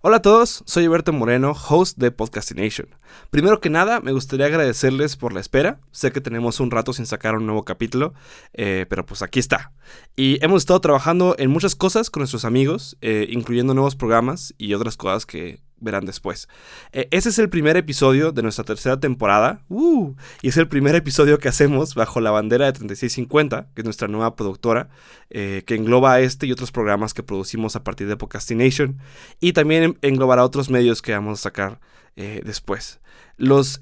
Hola a todos, soy Alberto Moreno, host de Podcastination. Primero que nada, me gustaría agradecerles por la espera. Sé que tenemos un rato sin sacar un nuevo capítulo, pero pues aquí está. Y hemos estado trabajando en muchas cosas con nuestros amigos, incluyendo nuevos programas y otras cosas que verán después. Ese es el primer episodio de nuestra tercera temporada, y es el primer episodio que hacemos bajo la bandera de 3650, que es nuestra nueva productora, que engloba a este y otros programas que producimos a partir de Podcastination, y también englobará otros medios que vamos a sacar después. Los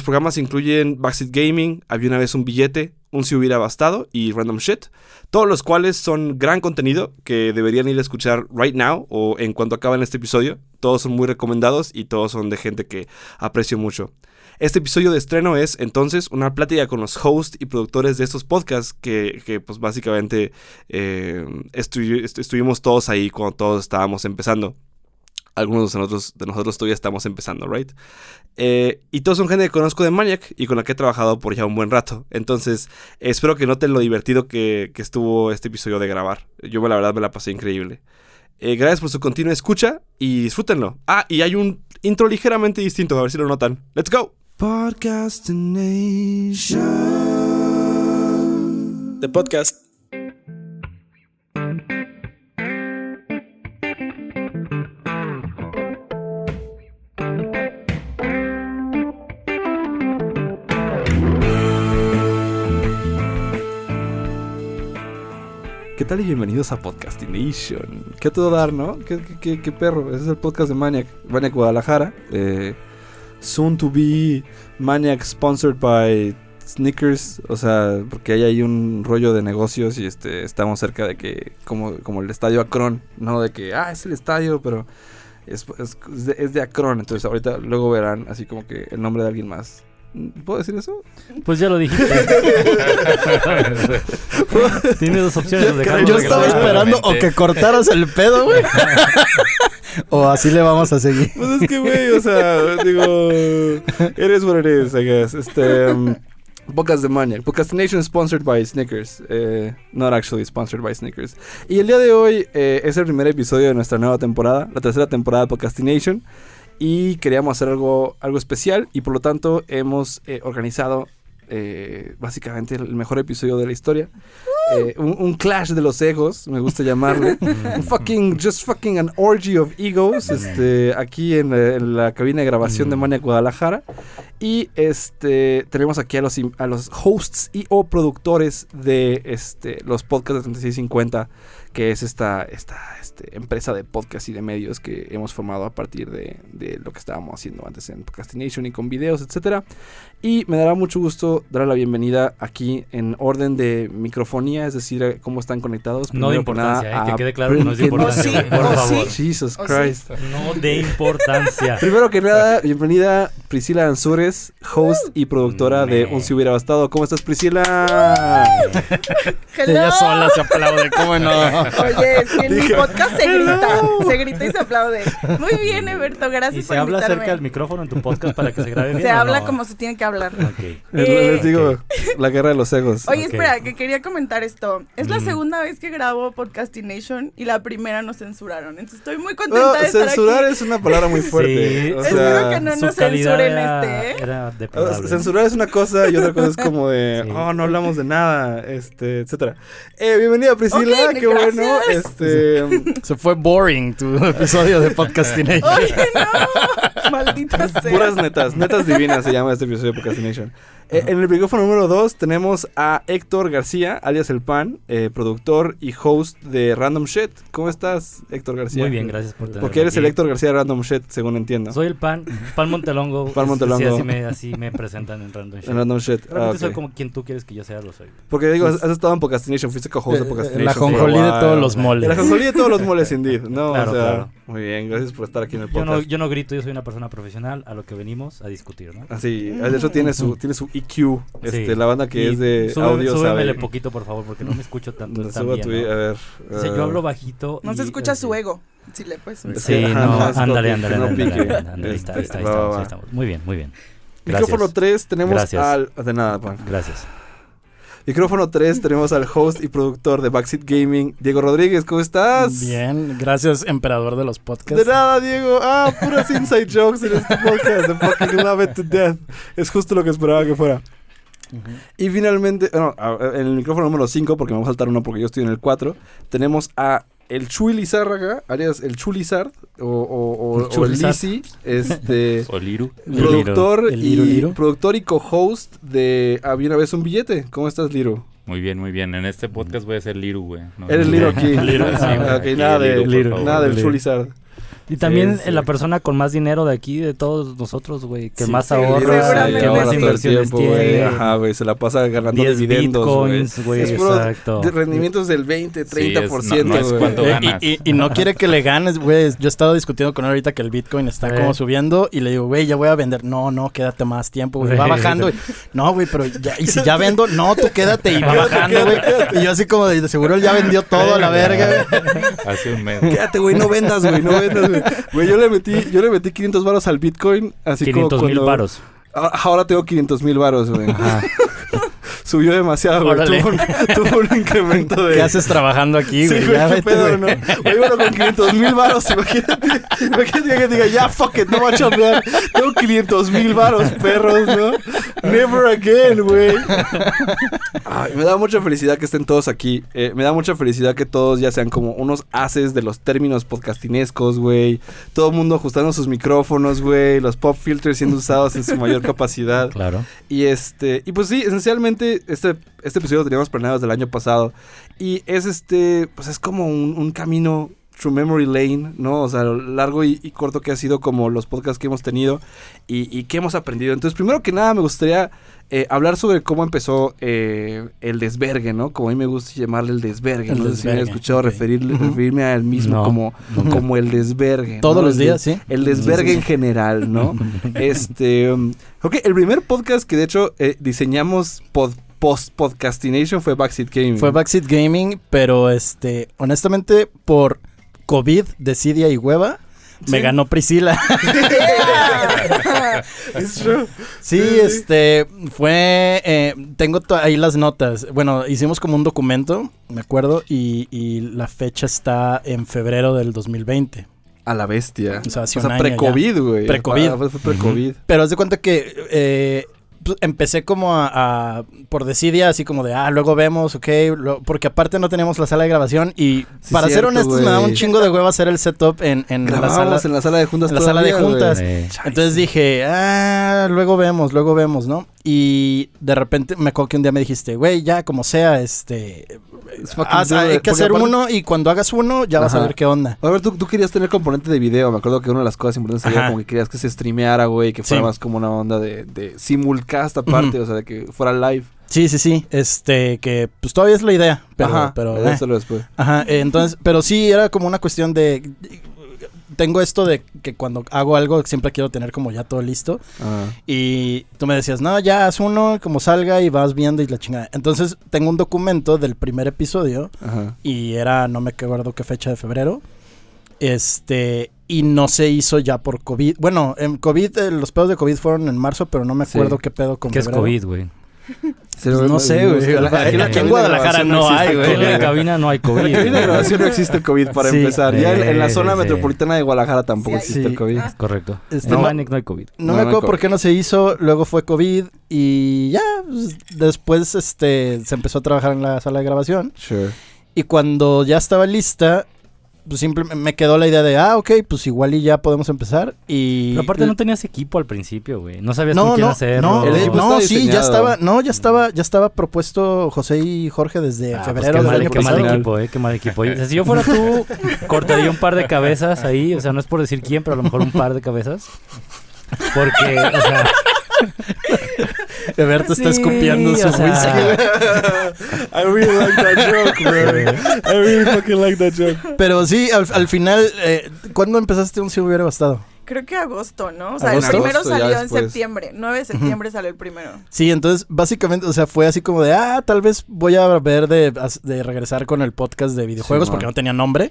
programas incluyen Backseat Gaming, Había una vez un billete, Un si hubiera bastado y Random Shit, todos los cuales son gran contenido que deberían ir a escuchar right now o en cuanto acaben este episodio. Todos son muy recomendados y todos son de gente que aprecio mucho. Este episodio de estreno es entonces una plática con los hosts y productores de estos podcasts que pues básicamente estuvimos todos ahí cuando todos estábamos empezando. Algunos de nosotros todavía estamos empezando, ¿right? Y todos son gente que conozco de Maniac y con la que he trabajado por ya un buen rato. Entonces, espero que noten lo divertido que estuvo este episodio de grabar. Yo la verdad me la pasé increíble. Gracias por su continua escucha y disfrútenlo. Y hay un intro ligeramente distinto, a ver si lo notan. ¡Let's go! Podcastination. The podcast. ¿Qué tal y bienvenidos a Podcastination? ¿Qué a todo dar, no? ¿Qué perro? Ese es el podcast de Maniac Guadalajara. Soon to be Maniac sponsored by Snickers. O sea, porque hay un rollo de negocios y estamos cerca de que, como el estadio Akron, no de que, es el estadio, pero es de Akron. Entonces ahorita luego verán así como que el nombre de alguien más. ¿Puedo decir eso? Pues ya lo dijiste. Tienes dos opciones. Yo estaba esperando o que cortaras el pedo, güey. O así le vamos a seguir. Pues es que, güey, o sea, digo, it is what it is, I guess. Podcast de Maniac. Podcastination sponsored by Snickers. Not actually sponsored by Snickers. Y el día de hoy es el primer episodio de nuestra nueva temporada, la tercera temporada de Podcastination. Y queríamos hacer algo especial y por lo tanto hemos organizado básicamente el mejor episodio de la historia. Un clash de los egos, me gusta llamarle. Just fucking an orgy of egos. Aquí en la cabina de grabación de Maniac Guadalajara. Y tenemos aquí a los hosts y o productores de los podcasts de 3650, que es esta empresa de podcast y de medios que hemos formado a partir de lo que estábamos haciendo antes en Podcastination y con videos, etcétera. Y me dará mucho gusto dar la bienvenida aquí en orden de microfonía, es decir, cómo están conectados. No de importancia, que quede claro que no es de importancia, por favor. Jesus Christ. No de importancia. Primero que nada, bienvenida Priscila Ansúrez, host y productora de Un si hubiera bastado. ¿Cómo estás, Priscila? Ella sola se aplaude, ¿cómo no? Oye, es que en mi podcast se grita y se aplaude. Muy bien, Alberto, gracias por invitarme. ¿Y se habla cerca del micrófono en tu podcast para que se grabe bien? Se habla como se tiene que hablar. Okay. Les digo, la guerra de los egos. Oye, espera, que quería comentar esto. Es la segunda vez que grabo Podcastination y la primera nos censuraron. Entonces estoy muy contenta de estar censurar aquí. Es una palabra muy fuerte. Sí, o espero que no nos censuren era censurar es una cosa y otra cosa es como de, no hablamos de nada, etcétera. Bienvenida, Priscila, Okay, qué gracias. bueno. Se fue boring tu episodio de Podcastination. Oye, no, maldita sea. Puras netas divinas se llama este episodio de Podcastination. En el micrófono número 2 tenemos a Héctor García, alias El Pan, productor y host de Random Shit. ¿Cómo estás, Héctor García? Muy bien, gracias por tenerme. Porque eres aquí. el Héctor García de Random Shit, según entiendo. Soy el Pan Montelongo. Pan Montelongo. Sí, así me presentan en Random Shit. En Random Shit. Realmente soy como quien tú quieres que yo sea, lo soy. Porque digo, has estado en Podcastination, fuiste co-host de Podcastination. La jonjolí de todos los moles. La jonjolí de todos los moles, indeed. No, Claro, o sea, claro. Muy bien, gracias por estar aquí en el podcast. Yo no grito, yo soy una persona profesional a lo que venimos a discutir, ¿no? Así, de hecho tiene su EQ, Sí. La banda que es de audio súbemele sabe. poquito, por favor, porque no me escucho tanto. Suba tu, ¿no? a ver. O sea, yo hablo bajito. No se escucha su ego. Sí, le puedes. Sí, Ajá, no, es ándale. no pique. Ahí estamos, va. ahí estamos. Muy bien. Gracias. Micrófono 3 tenemos Gracias. de nada, Pan. Gracias. Micrófono 3 tenemos al host y productor de Backseat Gaming, Diego Rodríguez. ¿Cómo estás? Bien, gracias, emperador de los podcasts. De nada, Diego. Puras inside jokes en este podcast. I fucking love it to death. Es justo lo que esperaba que fuera. Y finalmente, en el micrófono número 5, porque me va a saltar uno porque yo estoy en el 4, tenemos a el Chuy Lizárraga, alias el Chulizard, o el Lizzy, o Liru. Productor y co-host de Había una vez un billete. ¿Cómo estás, Liru? Muy bien, muy bien. En este podcast voy a ser Liru, güey. No, eres Liru aquí. Liru, sí, nada del Chulizard. Y también Sí. la persona con más dinero de aquí, de todos nosotros, güey, que Sí, más sí, ahorra, Liru, que sí, más sí. inversiones tiene. Ajá, güey, se la pasa ganando 10 dividendos, bitcoins, güey, Es puro exacto. de rendimientos del 20, 30%, no es güey. cuánto ganas. Y no quiere que le ganes, güey. Yo he estado discutiendo con él ahorita que el Bitcoin está como subiendo y le digo, güey, ya voy a vender. No, quédate más tiempo, güey. Va bajando. Y, no, güey, pero ya, y si ya vendo, no, tú quédate y va bajando, güey. Y yo así como de seguro él ya vendió todo a la verga, güey. Hace un mes. Quédate, güey, no vendas, güey. Güey, yo le metí 500 varos al Bitcoin, así 500,000 como varos. Ahora tengo 500,000 varos, güey. Subió demasiado, güey. Órale. Tuvo un incremento de... ¿Qué haces trabajando aquí, Sí, güey? güey, Ya qué vete, pedo, güey. ¿no? Güey, bueno, con 500,000 varos, imagínate que diga, ya, fuck it, no voy a chambear. Tengo 500,000 varos, perros, ¿no? Never again, güey. Ay, me da mucha felicidad que estén todos aquí. Me da mucha felicidad que todos ya sean como unos haces de los términos podcastinescos, güey. Todo el mundo ajustando sus micrófonos, güey. Los pop filters siendo usados en su mayor capacidad. Claro. Y pues sí, esencialmente este episodio lo teníamos planeado desde el año pasado. Y es pues es como un camino through memory lane, ¿no? O sea, lo largo y corto que ha sido como los podcasts que hemos tenido y que hemos aprendido. Entonces, primero que nada, me gustaría hablar sobre cómo empezó el desvergue, ¿no? Como a mí me gusta llamarle el desvergue. No sé si me han escuchado referirme a él mismo como el desvergue. Todos ¿no? los días, sí. El desvergue en general, ¿no? Ok, el primer podcast que de hecho diseñamos post-podcastination fue Backseat Gaming. Fue Backseat Gaming, pero honestamente, por COVID, desidia y hueva, me ganó Priscila. It's true. Sí, fue... tengo ahí las notas. Bueno, hicimos como un documento, me acuerdo, y la fecha está en febrero del 2020. A la bestia. O sea, hace un año pre-COVID, güey. Pre-COVID. Fue pre-COVID. Pero haz de cuenta que pues, empecé como por desidia, así como de, luego vemos, ok, porque aparte no teníamos la sala de grabación y Sí, para ser cierto, honestos güey. me daba un chingo de hueva hacer el setup en la sala. En la sala de juntas. En la sala de todavía, juntas. güey. Entonces dije, luego vemos, ¿no? Y de repente me acuerdo que un día me dijiste, güey, ya como sea, hay que hacer uno y cuando hagas uno ya vas a ver qué onda. A ver, tú querías tener componente de video. Me acuerdo que una de las cosas importantes era como que querías que se streameara, güey, que fuera más como una onda de simulcast aparte, o sea, de que fuera live. Sí, que pues todavía es la idea, pero Eso después. Entonces, pero sí era como una cuestión de tengo esto de que cuando hago algo siempre quiero tener como ya todo listo. Y tú me decías, no, ya haz uno, como salga y vas viendo y la chingada. Entonces tengo un documento del primer episodio y no me acuerdo qué fecha de febrero. Y no se hizo ya por COVID. Bueno, en COVID, los pedos de COVID fueron en marzo, pero no me acuerdo qué pedo con ¿Qué febrero. es COVID, güey? No sé, güey. Aquí en Guadalajara no hay, güey. En la cabina no hay COVID. En la grabación no existe el COVID para empezar. Ya en la zona sí. metropolitana de Guadalajara tampoco existe el COVID. Es correcto. No. Manic no hay COVID. No me acuerdo por qué no se hizo, luego fue COVID y ya, pues, después se empezó a trabajar en la sala de grabación. Sure. Y cuando ya estaba lista, pues simplemente me quedó la idea de, ok, pues igual y ya podemos empezar. Y Pero aparte no tenías equipo al principio, güey. No sabías con quién hacerlo. Ya estaba propuesto José y Jorge desde febrero del año qué mal pasado. equipo, qué mal equipo. O sea, si yo fuera tú, cortaría un par de cabezas ahí. O sea, no es por decir quién, pero a lo mejor un par de cabezas. Porque, o sea... Eberto está escupiendo su whisky. I really like that joke, bro. I really fucking like that joke. Pero sí, al final, ¿cuándo empezaste un Si Hubiera Bastado? Creo que agosto, ¿no? O sea, ¿Agosto? el primero salió en después. septiembre. 9 de septiembre salió el primero. Sí, entonces básicamente, o sea, fue así como de, tal vez voy a ver de regresar con el podcast de videojuegos porque no tenía nombre.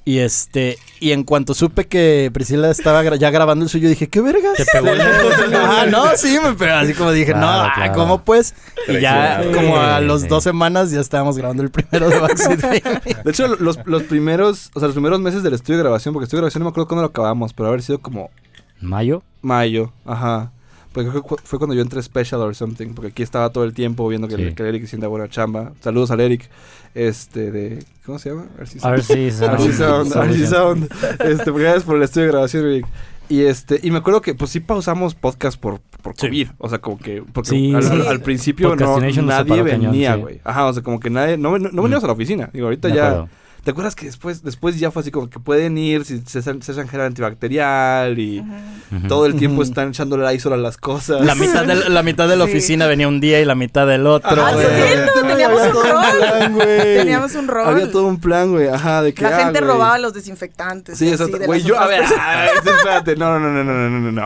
Y en cuanto supe que Priscila estaba ya grabando el suyo, dije, ¿qué vergas? Te pegó el no, sí, me pegó. Así como dije, Claro, no, claro. ¿cómo pues? Y ya Sí. como a los 2 semanas ya estábamos grabando el primero de Backstreet Baby. De hecho, los primeros meses del estudio de grabación, porque el estudio de grabación no me acuerdo cuándo lo acabamos, pero haber sido como ¿Mayo? mayo, ajá. Porque creo que fue cuando yo entré Special or something, porque aquí estaba todo el tiempo viendo que, Sí. que Eric hiciera buena chamba. Saludos al Eric, de... ¿Cómo se llama? RC Sound. RC Sound. Gracias por el estudio de grabación, Eric. Y me acuerdo que pues sí pausamos podcast por Sí. COVID. O sea, como que... Porque Sí, sí. al principio Podcastination nos nadie separó cañón, venía, sí. güey. Ajá, o sea, como que nadie... No veníamos a la oficina. Digo, ahorita De ya... acuerdo. ¿Te acuerdas que después ya fue así como que pueden ir si se echan gel antibacterial y Ujú. todo el tiempo Ujú. están echándole la ISOL a las cosas? La mitad de la Sí. oficina venía un día y la mitad del otro. Ah, güey. sí, es cierto, teníamos Había un todo rol. plan, güey. Teníamos un rol. Había todo un plan, güey. Ajá, de que La gente güey. robaba los desinfectantes. Sí, y así exacto. de Güey, las yo, a otras ver, personas. espérate. No.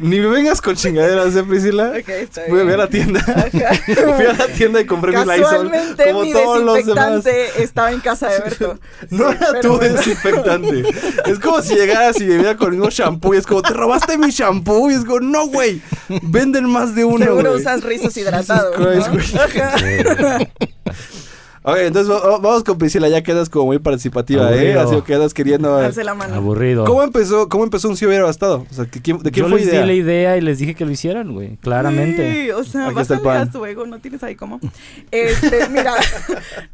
Ni me vengas con chingaderas, Priscila? Ok, está Fui a bien. la tienda. Ajá. Fui a la tienda y compré mi Lysol. Casualmente Como mi todos los demás. desinfectante estaba en casa de Berto. No Sí, era pero tu bueno. desinfectante. Es como si llegaras y me viera con un shampoo y es como, te robaste mi shampoo. Y es como, no, güey. Venden más de uno, Seguro güey. usas rizos hidratados. Christ, ¿no? güey. Ajá. Ok, entonces vamos con Priscila. Ya quedas como muy participativa, Aburrido. Así que quedas queriendo... Darse la mano. Aburrido. ¿Cómo empezó un sí hubiera bastado? O sea, ¿de quién Yo fue les di idea? la idea y les dije que lo hicieran, güey. Claramente. Sí, o sea, Aquí está el bájale pan. a su ego, no tienes ahí cómo. Mira,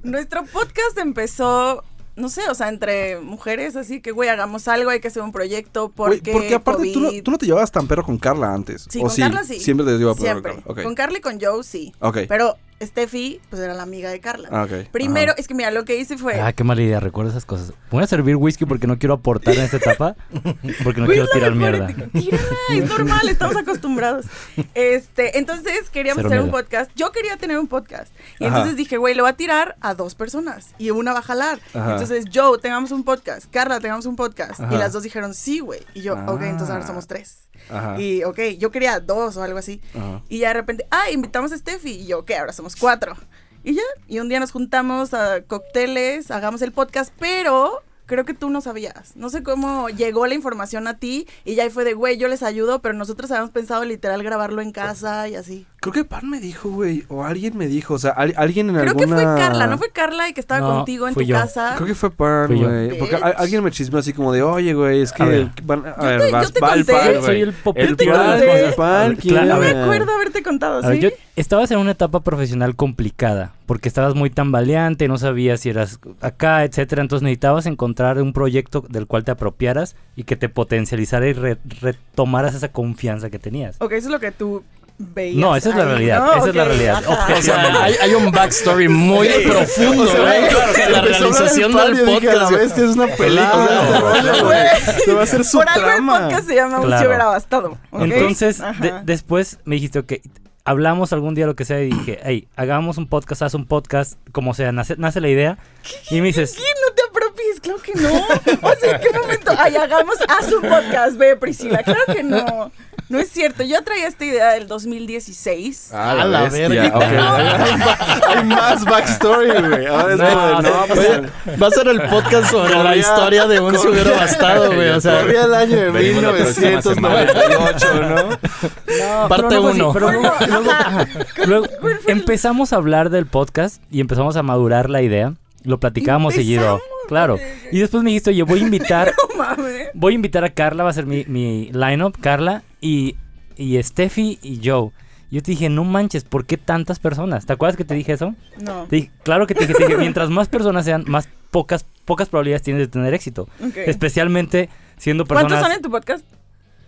nuestro podcast empezó, no sé, o sea, entre mujeres, así que, güey, hagamos algo, hay que hacer un proyecto, Güey, porque aparte COVID. tú no te llevabas tan perro con Carla antes. Sí, ¿o con Carla sí. Siempre te llevaba perro Siempre. con Carla. Ok. Con Carla y con Joe sí. Ok. Pero Steffi, pues era la amiga de Carla. Ah, ok. Primero, Ajá. es que mira, lo que hice fue... Ah, qué mala idea, recuerdo esas cosas. Voy a servir whisky porque no quiero aportar en esta etapa. Porque no Güey, quiero es la tirar mejor mierda. ética. Tírala, es normal, estamos acostumbrados. Entonces queríamos Cero hacer un miedo. podcast. Yo quería tener un podcast. Y Ajá. entonces dije, güey, lo voy a tirar a 2 personas. Y una va a jalar. Ajá. Entonces, Joe, tengamos un podcast. Carla, tengamos un podcast. Ajá. Y las dos dijeron, sí, güey. Y yo, ok, entonces ahora Ah. somos 3. Ajá. Y, ok, yo quería 2 o algo así. Ajá. Y ya de repente, invitamos a Steffi. Y yo, ok, ahora somos 4. Y ya, y un día nos juntamos a cócteles, hagamos el podcast, pero creo que tú no sabías. No sé cómo llegó la información a ti y ya ahí fue de, güey, yo les ayudo, pero nosotros habíamos pensado literal grabarlo en casa y así. Creo que Pan me dijo, güey, o alguien me dijo, o sea, alguien en Creo alguna... que fue Carla, ¿no fue Carla y que estaba No, contigo en tu fui yo. casa? Creo que fue Pan, Fui yo. güey. Porque Bitch. alguien me chismeó así como de, oye, güey, es que A ver. van a Yo ver, te- vas yo te va el conté. Pan, Soy güey. el popito El de Pan, las conté. cosas. Pan, Claro, No me a ver. acuerdo haberte contado, A ver, ¿sí? yo estabas en una etapa profesional complicada porque estabas muy tambaleante, no sabías si eras acá, etcétera. Entonces necesitabas encontrar un proyecto del cual te apropiaras y que te potencializara y retomaras esa confianza que tenías. Ok, eso es lo que tú veías. No, esa es la ahí, realidad, ¿no? esa es la Ok, realidad, ajá. O sea, hay un backstory muy profundo, güey. La Empezó a hablar realización Pan, del yo dije, podcast. "A la güey. bestia, es una película. Claro, este rollo, güey. Se va a hacer su Por algo el trama. podcast se llama Un Claro. Si Hubiera Bastado. ¿ok? Entonces, Ajá. después me dijiste, ok, hablamos algún día lo que sea y dije, hey, hagamos un podcast, haz un podcast, como sea, nace la idea. Y me dices, ¿Qué? No te apropies, claro que no. O sea, ¿en qué momento? Haz un podcast, ve, Priscila. Claro que no. No es cierto. Yo traía esta idea del 2016. Ah, A la bestia. verga. Ok. Hay más backstory, güey. Ahora es No, como de, no, pues, Oye, va a ser el podcast sobre la Corría- historia de Un Si Hubiera Bastado, güey. O sea, corría el año de Venimos la próxima 1998, ¿no? no, Parte pero no fue así, uno. pero luego, Ajá. luego empezamos a hablar del podcast y empezamos a madurar la idea. Lo platicábamos seguido. Empezamos, Claro. güey. Y después me dijiste, oye, voy a invitar No mames. a Carla, va a ser mi lineup, Carla y Steffi y Joe. Yo te dije, no manches, ¿por qué tantas personas? ¿Te acuerdas que te dije eso? No. Te dije, claro que te dije, mientras más personas sean, más pocas probabilidades tienes de tener éxito. Ok. Especialmente siendo personas... ¿Cuántos son en tu podcast?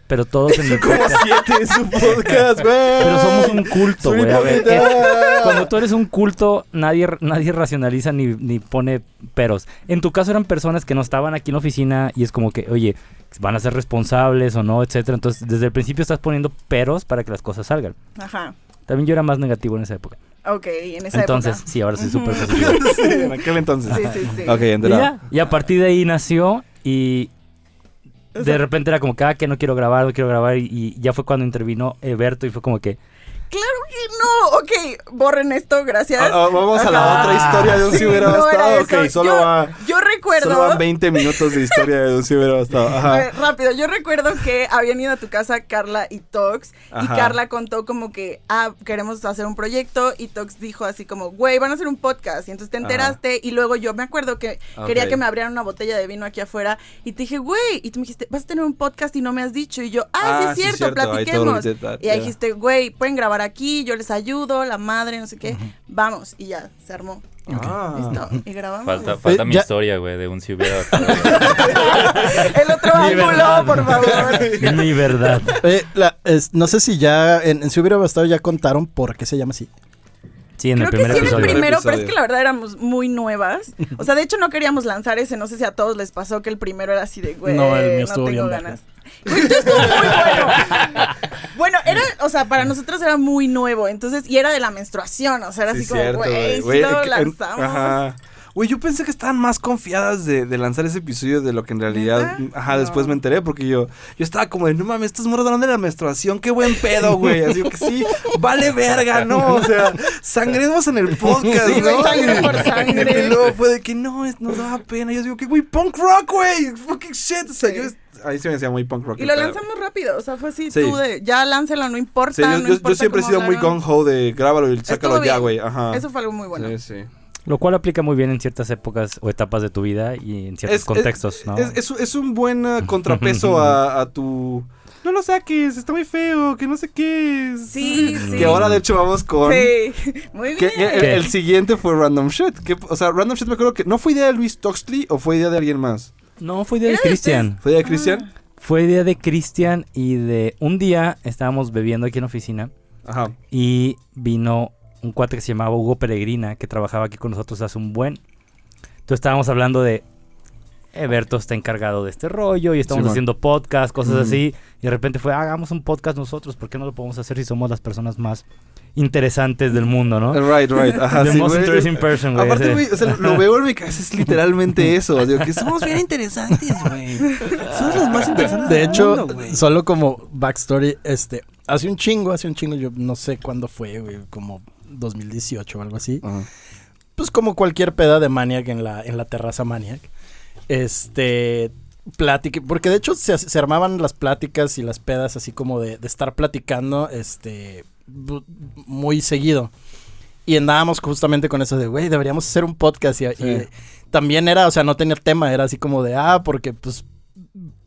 Pero todos en el Como podcast. 7 en su podcast, güey. Pero somos un culto, Soy güey. A ver, hipócrita. cuando tú eres un culto, nadie racionaliza ni pone peros. En tu caso eran personas que no estaban aquí en la oficina y es como que, oye, van a ser responsables o no, etcétera. Entonces, desde el principio estás poniendo peros para que las cosas salgan. Ajá. También yo era más negativo en esa época. Ok, en esa Entonces, época. sí, ahora soy súper Ujú. positivo. Sí, en aquel entonces. Sí, sí, sí. Ok, Y, enterado. ya, y a partir de ahí nació y O sea- de repente era como que, que no quiero grabar y ya fue cuando intervino Berto y fue como que, Claro que no. Ok, borren esto, gracias. Vamos a la otra historia de un si hubiera no era bastado. eso. Ok, solo yo recuerdo. Solo van 20 minutos de historia de un si hubiera bastado. A Ajá. ver, rápido, yo recuerdo que habían ido a tu casa Carla y Tox. Y Ajá. Carla contó como que, queremos hacer un proyecto. Y Tox dijo así como, güey, van a hacer un podcast. Y entonces te enteraste. Y luego yo me acuerdo que quería que me abrieran una botella de vino aquí afuera. Y te dije, güey. Y tú me dijiste, vas a tener un podcast y no me has dicho. Y yo, sí es cierto, platiquemos. Y ahí dijiste, güey, pueden grabar aquí, yo les ayudo, la madre, no sé qué. Vamos. Y ya, se armó. Listo. Y grabamos. Falta mi historia, güey, de un si hubiera. El otro ángulo, por favor. Mi verdad. No sé si ya en Si hubiera bastado ya contaron por qué se llama así. Sí, en Creo el primer que sí, episodio. en el primero, pero es episodio. que la verdad éramos muy nuevas. O sea, de hecho no queríamos lanzar ese, no sé si a todos les pasó que el primero era así de, güey, No, el mío no estuvo tengo bien ganas. Güey, tú estuvo muy bueno. Bueno, era, o sea, para nosotros era muy nuevo, entonces, y era de la menstruación, o sea, era Sí, así como, cierto, güey, güey. sí lo Güey, lanzamos. Ajá. Güey, yo pensé que estaban más confiadas de lanzar ese episodio de lo que en realidad, ¿Neta? después No. me enteré porque yo estaba como de, no mames, estos morros hablando de la menstruación, qué buen pedo, güey, así que sí, vale verga, ¿no? O sea, sangremos en el podcast, Sí, ¿no? güey, sangre por sangre. Y luego fue de que no, nos daba pena, yo digo que, güey, punk rock, güey, fucking shit, o sea, ahí se me decía muy punk rock. Y lo lanzamos rápido, o sea, fue así, Sí. tú de, ya láncelo, no importa, Sí, no yo importa siempre he cómo sido muy hablaron. gung-ho de grábalo y sácalo Estuvo ya, bien. güey, ajá. Eso fue algo muy bueno. Sí, sí. Lo cual aplica muy bien en ciertas épocas o etapas de tu vida y en ciertos contextos, ¿no? Es un buen contrapeso a tu... No lo saques, está muy feo, que no sé qué. Sí, sí. Que ahora de hecho vamos con... Sí, muy Que bien. el siguiente fue Random Shit. O sea, Random Shit me acuerdo que... ¿No fue idea de Luis Toxtley o fue idea de alguien más? No, fue idea de Cristian. ¿Fue idea de Cristian? Fue idea de Cristian y de... Un día estábamos bebiendo aquí en la oficina Ajá. y vino un cuate que se llamaba Hugo Peregrina, que trabajaba aquí con nosotros hace un buen. Entonces estábamos hablando de... Berto está encargado de este rollo y estamos haciendo podcast, cosas así. Y de repente fue, hagamos un podcast nosotros. ¿Por qué no lo podemos hacer si somos las personas más interesantes del mundo, no? Right. Ajá, The sí, most güey. interesting person, güey. Aparte, ese. güey, o sea, lo veo en mi cabeza, es literalmente eso. Digo, que somos bien interesantes, güey. Somos los más interesantes De del hecho, mundo, güey. solo como backstory, hace un chingo, yo no sé cuándo fue, güey, como 2018 o algo así. Ajá. Pues como cualquier peda de Maniac en la terraza Maniac. Plática, porque de hecho se armaban las pláticas y las pedas así como de estar platicando, muy seguido. Y andábamos justamente con eso de, güey, deberíamos hacer un podcast. Y también era, o sea, no tenía tema, era así como de, porque pues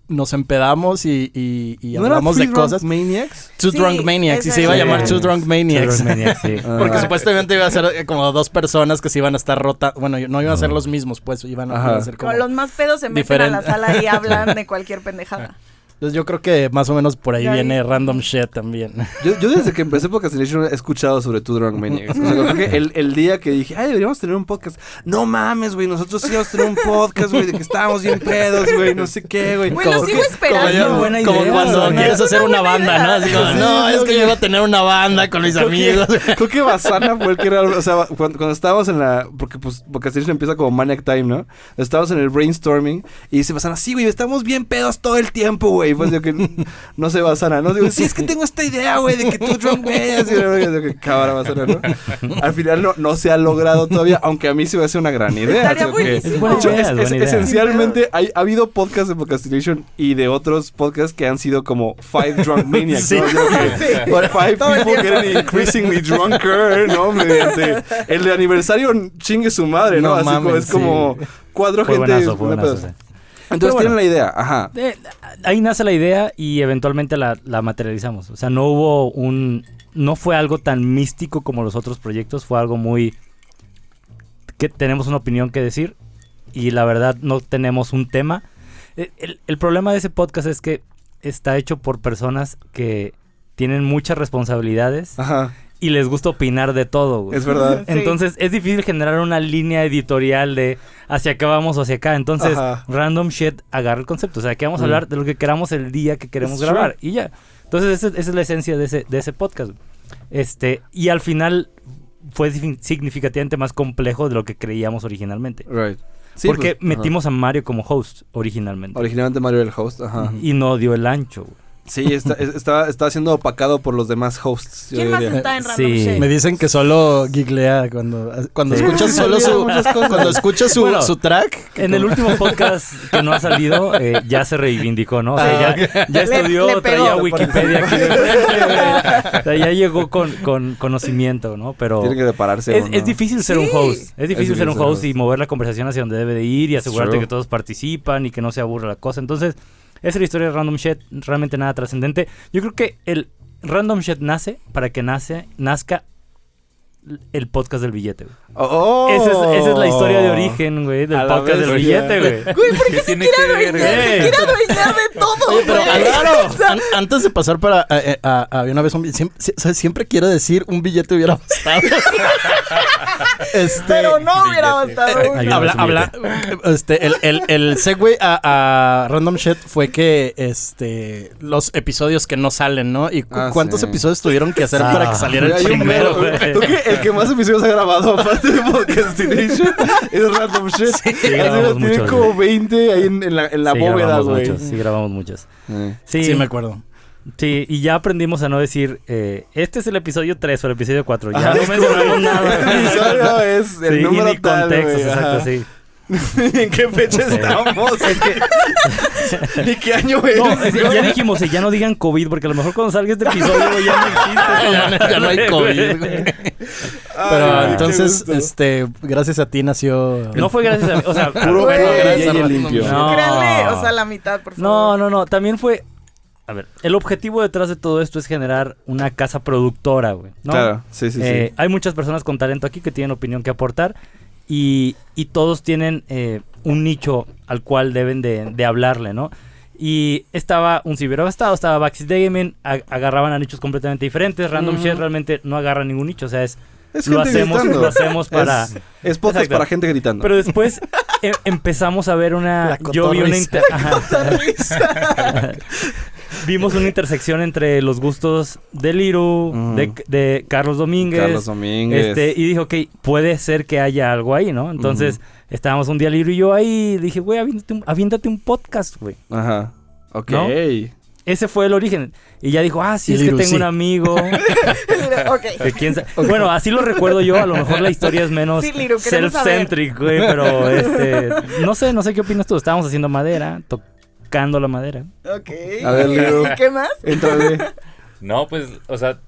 nos empedamos y ¿No era hablamos Three de Drunk cosas. Maniacs? Two Sí, Drunk Maniacs, y esa se iba a era. llamar Two Drunk Maniacs. Two Drunk Maniacs, sí. Porque supuestamente iba a ser como dos personas que se iban a estar rotando. Bueno, no iban a ser los mismos, pues, iban a ser como... Con los más pedos se meten a la sala y hablan de cualquier pendejada. Entonces yo creo que más o menos por ahí Ya viene viste. Random Shit también. Yo desde que empecé Podcastination he escuchado sobre Two Drunk Maniacs. O sea, creo que el día que dije, deberíamos tener un podcast. No mames, güey, nosotros sí íbamos a tener un podcast, güey, de que estábamos bien pedos, güey, no sé qué, güey. Güey, lo Como sigo que- esperando. buena Como idea, cuando güey. quieres hacer una banda, ¿no? Así como, Sí, no, sí, es que sí. yo iba a tener una banda con mis amigos. Creo que Basana fue el que era, o sea, cuando estábamos en porque pues Podcastination empieza como Maniac Time, ¿no? Estábamos en el brainstorming y dice Basana, sí, güey, estamos bien pedos todo el tiempo, güey. Pues digo que no se Basana, ¿no? Digo, sí, es que tengo esta idea, güey, de que tú drunk Maniacs. Y yo digo, que cámara Basana, ¿no? Al final no se ha logrado todavía, aunque a mí sí me hace una gran idea. Estaría o sea, que- buenísimo. Es buena de hecho, idea, es buena idea. esencialmente ha habido podcasts de Podcastination y de otros podcasts que han sido como Five Drunk Maniacs, Sí. ¿no? O sea, que Five people getting increasingly drunker, ¿no? Mediante el de aniversario chingue su madre, ¿no? No Así como mames, es como cuatro Fue gente. buenazo, fue una buenazo, pedo. sí. Entonces Pero tienen la idea, ajá. Ahí nace la idea y eventualmente la materializamos. O sea, no fue algo tan místico como los otros proyectos, fue algo muy... que tenemos una opinión que decir y la verdad no tenemos un tema. El problema de ese podcast es que está hecho por personas que tienen muchas responsabilidades Ajá, y les gusta opinar de todo, güey. es verdad. Sí. Entonces es difícil generar una línea editorial de hacia acá vamos o hacia acá. Entonces, Ajá. Random Shit agarra el concepto. O sea, que vamos a hablar de lo que queramos el día que queremos It's grabar. Y ya. Entonces, esa es la esencia de ese podcast. Y al final fue significativamente más complejo de lo que creíamos originalmente. Right. Sí, porque pues, metimos a Mario como host ajá. originalmente. Originalmente Mario era el host, ajá. Y no dio el ancho, güey. Sí, está siendo opacado por los demás hosts. ¿Quién más está en Random Sí. Shade? Me dicen que solo giglea cuando escuchas solo cuando escuchas su track. En el último podcast que no ha salido, ya se reivindicó, ¿no? O sea, ya estudió, le pegó. traía Wikipedia aquí de frente, güey. O sea, ya llegó con conocimiento, ¿no? Pero Tiene que depararse. es difícil ser un Sí. host. Es difícil ser un ser host y mover la conversación hacia donde debe de ir y asegurarte True. que todos participan y que no se aburra la cosa. Entonces, esa es la historia de Random Shit, realmente nada trascendente. Yo creo que el Random Shit nace para que nazca el podcast del billete, güey. Oh. Esa es la historia de origen, güey, del A la podcast del vez, billete, güey. Güey, ¿por qué se tiene quiere que ver, adueñar? Se güey? quiere adueñar de todo, Oye, pero güey. antes de pasar para había una vez siempre quiero decir un billete hubiera bastado. Pero no hubiera bastado. Hay una vez un habla el segue a Random Shit fue que los episodios que no salen, ¿no? Y cuántos sí. episodios tuvieron que hacer para que saliera el Hay un primero, pedo, güey. Creo que el que más episodios ha grabado, aparte de Podcastination, es Random Shit. Sí, Así grabamos tiene muchos, como güey. 20 ahí en la Sí, bóveda, grabamos güey. muchos, sí, grabamos muchos. Eh. Sí, me acuerdo. Sí, y ya aprendimos a no decir, este es el episodio 3 o el episodio 4. Ya Ajá, no es mencionamos como- nada. Este episodio es el Sí, número y ni tal, contextos, güey, exacto, ajá. sí. ¿En qué fecha estamos? ¿Ni qué año es? No, ya dijimos, ya no digan COVID, porque a lo mejor cuando salga este episodio güey, ya no existe. Ya no hay COVID, güey. Pero Ay, entonces, qué gusto. gracias a ti nació. No fue gracias a mí, o sea, Puro Güey. gracias Random limpio. Shit. No. Créanle, o sea, la mitad, por favor. No, también fue... A ver, el objetivo detrás de todo esto es generar una casa productora, güey, ¿no? Claro, sí. Hay muchas personas con talento aquí que tienen opinión que aportar y todos tienen un nicho al cual deben de hablarle, ¿no? Y estaba un Ciberabastado, estaba Backseat Gaming, agarraban a nichos completamente diferentes. Random Shit realmente no agarra ningún nicho, o sea, Es lo gente gritando. hacemos para... Es podcast Exacto. para gente gritando. Pero después empezamos a ver una... La Yo vi una... cotorrisa. Vimos una intersección entre los gustos de Liru, de Carlos Domínguez. Carlos Domínguez. Y dije, ok, puede ser que haya algo ahí, ¿no? Entonces, estábamos un día Liru y yo ahí, dije, güey, aviéntate un podcast, güey. Ajá. Ok. ¿No? Ese fue el origen. Y ya dijo, sí, Y es Liru, que tengo sí. un amigo. Ok. que quién sabe. Bueno, así lo recuerdo yo. A lo mejor la historia es menos Sí, Liru, queremos self-centric, güey. Pero, no sé qué opinas tú. Estábamos haciendo madera, tocando la madera. Ok. A ver, Liru. ¿Y qué más? Entrale. No, pues, o sea,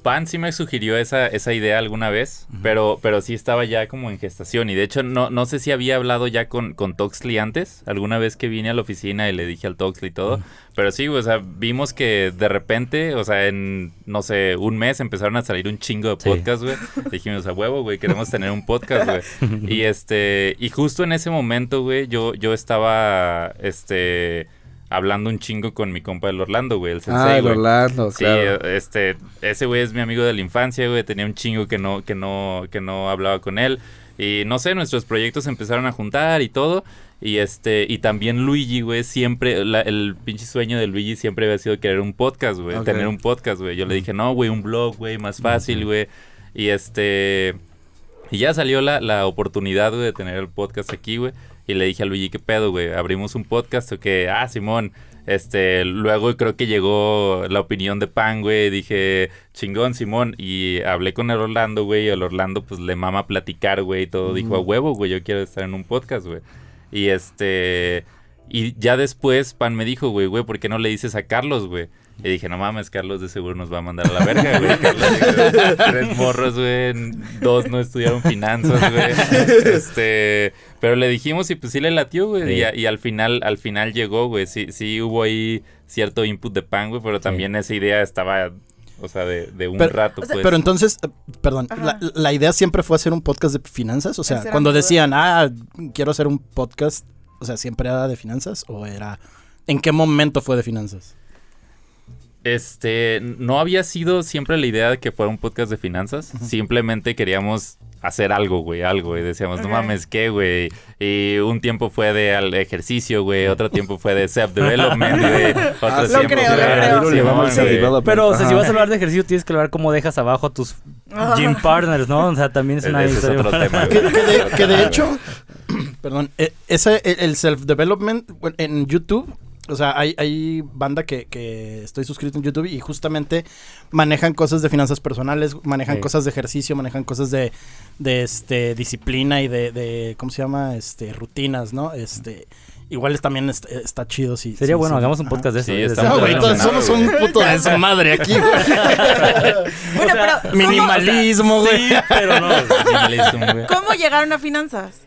Pan sí me sugirió esa idea alguna vez, pero sí estaba ya como en gestación. Y de hecho, no sé si había hablado ya con Toxley antes, alguna vez que vine a la oficina y le dije al Toxley y todo. Pero sí, o sea, vimos que de repente, o sea, en, no sé, un mes empezaron a salir un chingo de podcasts, güey. Dijimos, a huevo, güey, queremos tener un podcast, güey. Y justo en ese momento, güey, yo estaba, hablando un chingo con mi compa el Orlando, güey, el sensei, El güey. Orlando, Sí, claro. ese güey es mi amigo de la infancia, güey. Tenía un chingo que no hablaba con él. Y no sé, nuestros proyectos se empezaron a juntar y todo. Y también Luigi, güey, siempre, el pinche sueño de Luigi siempre había sido querer un podcast, güey. Ok. Tener un podcast, güey. Yo le dije, no, güey, un blog, güey, más fácil, güey. Y ya salió la oportunidad, güey, de tener el podcast aquí, güey. Y le dije a Luigi, ¿qué pedo, güey? ¿Abrimos un podcast o qué? Simón. Luego creo que llegó la opinión de Pan, güey. Dije, chingón, Simón. Y hablé con el Orlando, güey. Y el Orlando, pues, le mama platicar, güey. Y todo. Dijo, a huevo, güey, yo quiero estar en un podcast, güey. Y ya después Pan me dijo, güey, ¿por qué no le dices a Carlos, güey? Y dije, no mames, Carlos de seguro nos va a mandar a la verga, güey. Carlos, 3 morros, güey, 2 no estudiaron finanzas, güey. Pero le dijimos y pues sí le latió, güey. Sí. Y al final llegó, güey. Sí hubo ahí cierto input de Pan, güey, pero también esa idea estaba, o sea, de un rato, o sea, pues. Pero entonces, perdón, Ajá. la idea siempre fue hacer un podcast de finanzas. O sea, Esa era cuando mi duda. decían, quiero hacer un podcast, o sea, ¿siempre era de finanzas? ¿O era, en qué momento fue de finanzas? No había sido siempre la idea de que fuera un podcast de finanzas. Simplemente queríamos hacer algo, güey, Y decíamos, no Ok. mames, ¿qué, güey? Y un tiempo fue de ejercicio, güey. Otro tiempo fue de self-development, güey. Otro Lo tiempo creo, fue lo de creo. Simón, Le vamos a güey. development. Pero, o sea, si Ajá. vas a hablar de ejercicio, tienes que hablar cómo dejas abajo a tus gym partners, ¿no? O sea, también es una Ese es historia. otro tema, Que, güey. que de hecho, perdón, el self-development bueno, en YouTube O sea, hay banda que estoy suscrito en YouTube y justamente manejan cosas de finanzas personales, manejan cosas de ejercicio, manejan cosas de disciplina y de ¿cómo se llama? Rutinas, ¿no? Igual también está chido si... Sería bueno, hagamos un podcast de eso. Sí, está muy güey, somos un puto de su madre aquí, güey. Bueno, pero Minimalismo, güey. Sí, pero no. Minimalismo, güey. ¿cómo llegaron a finanzas?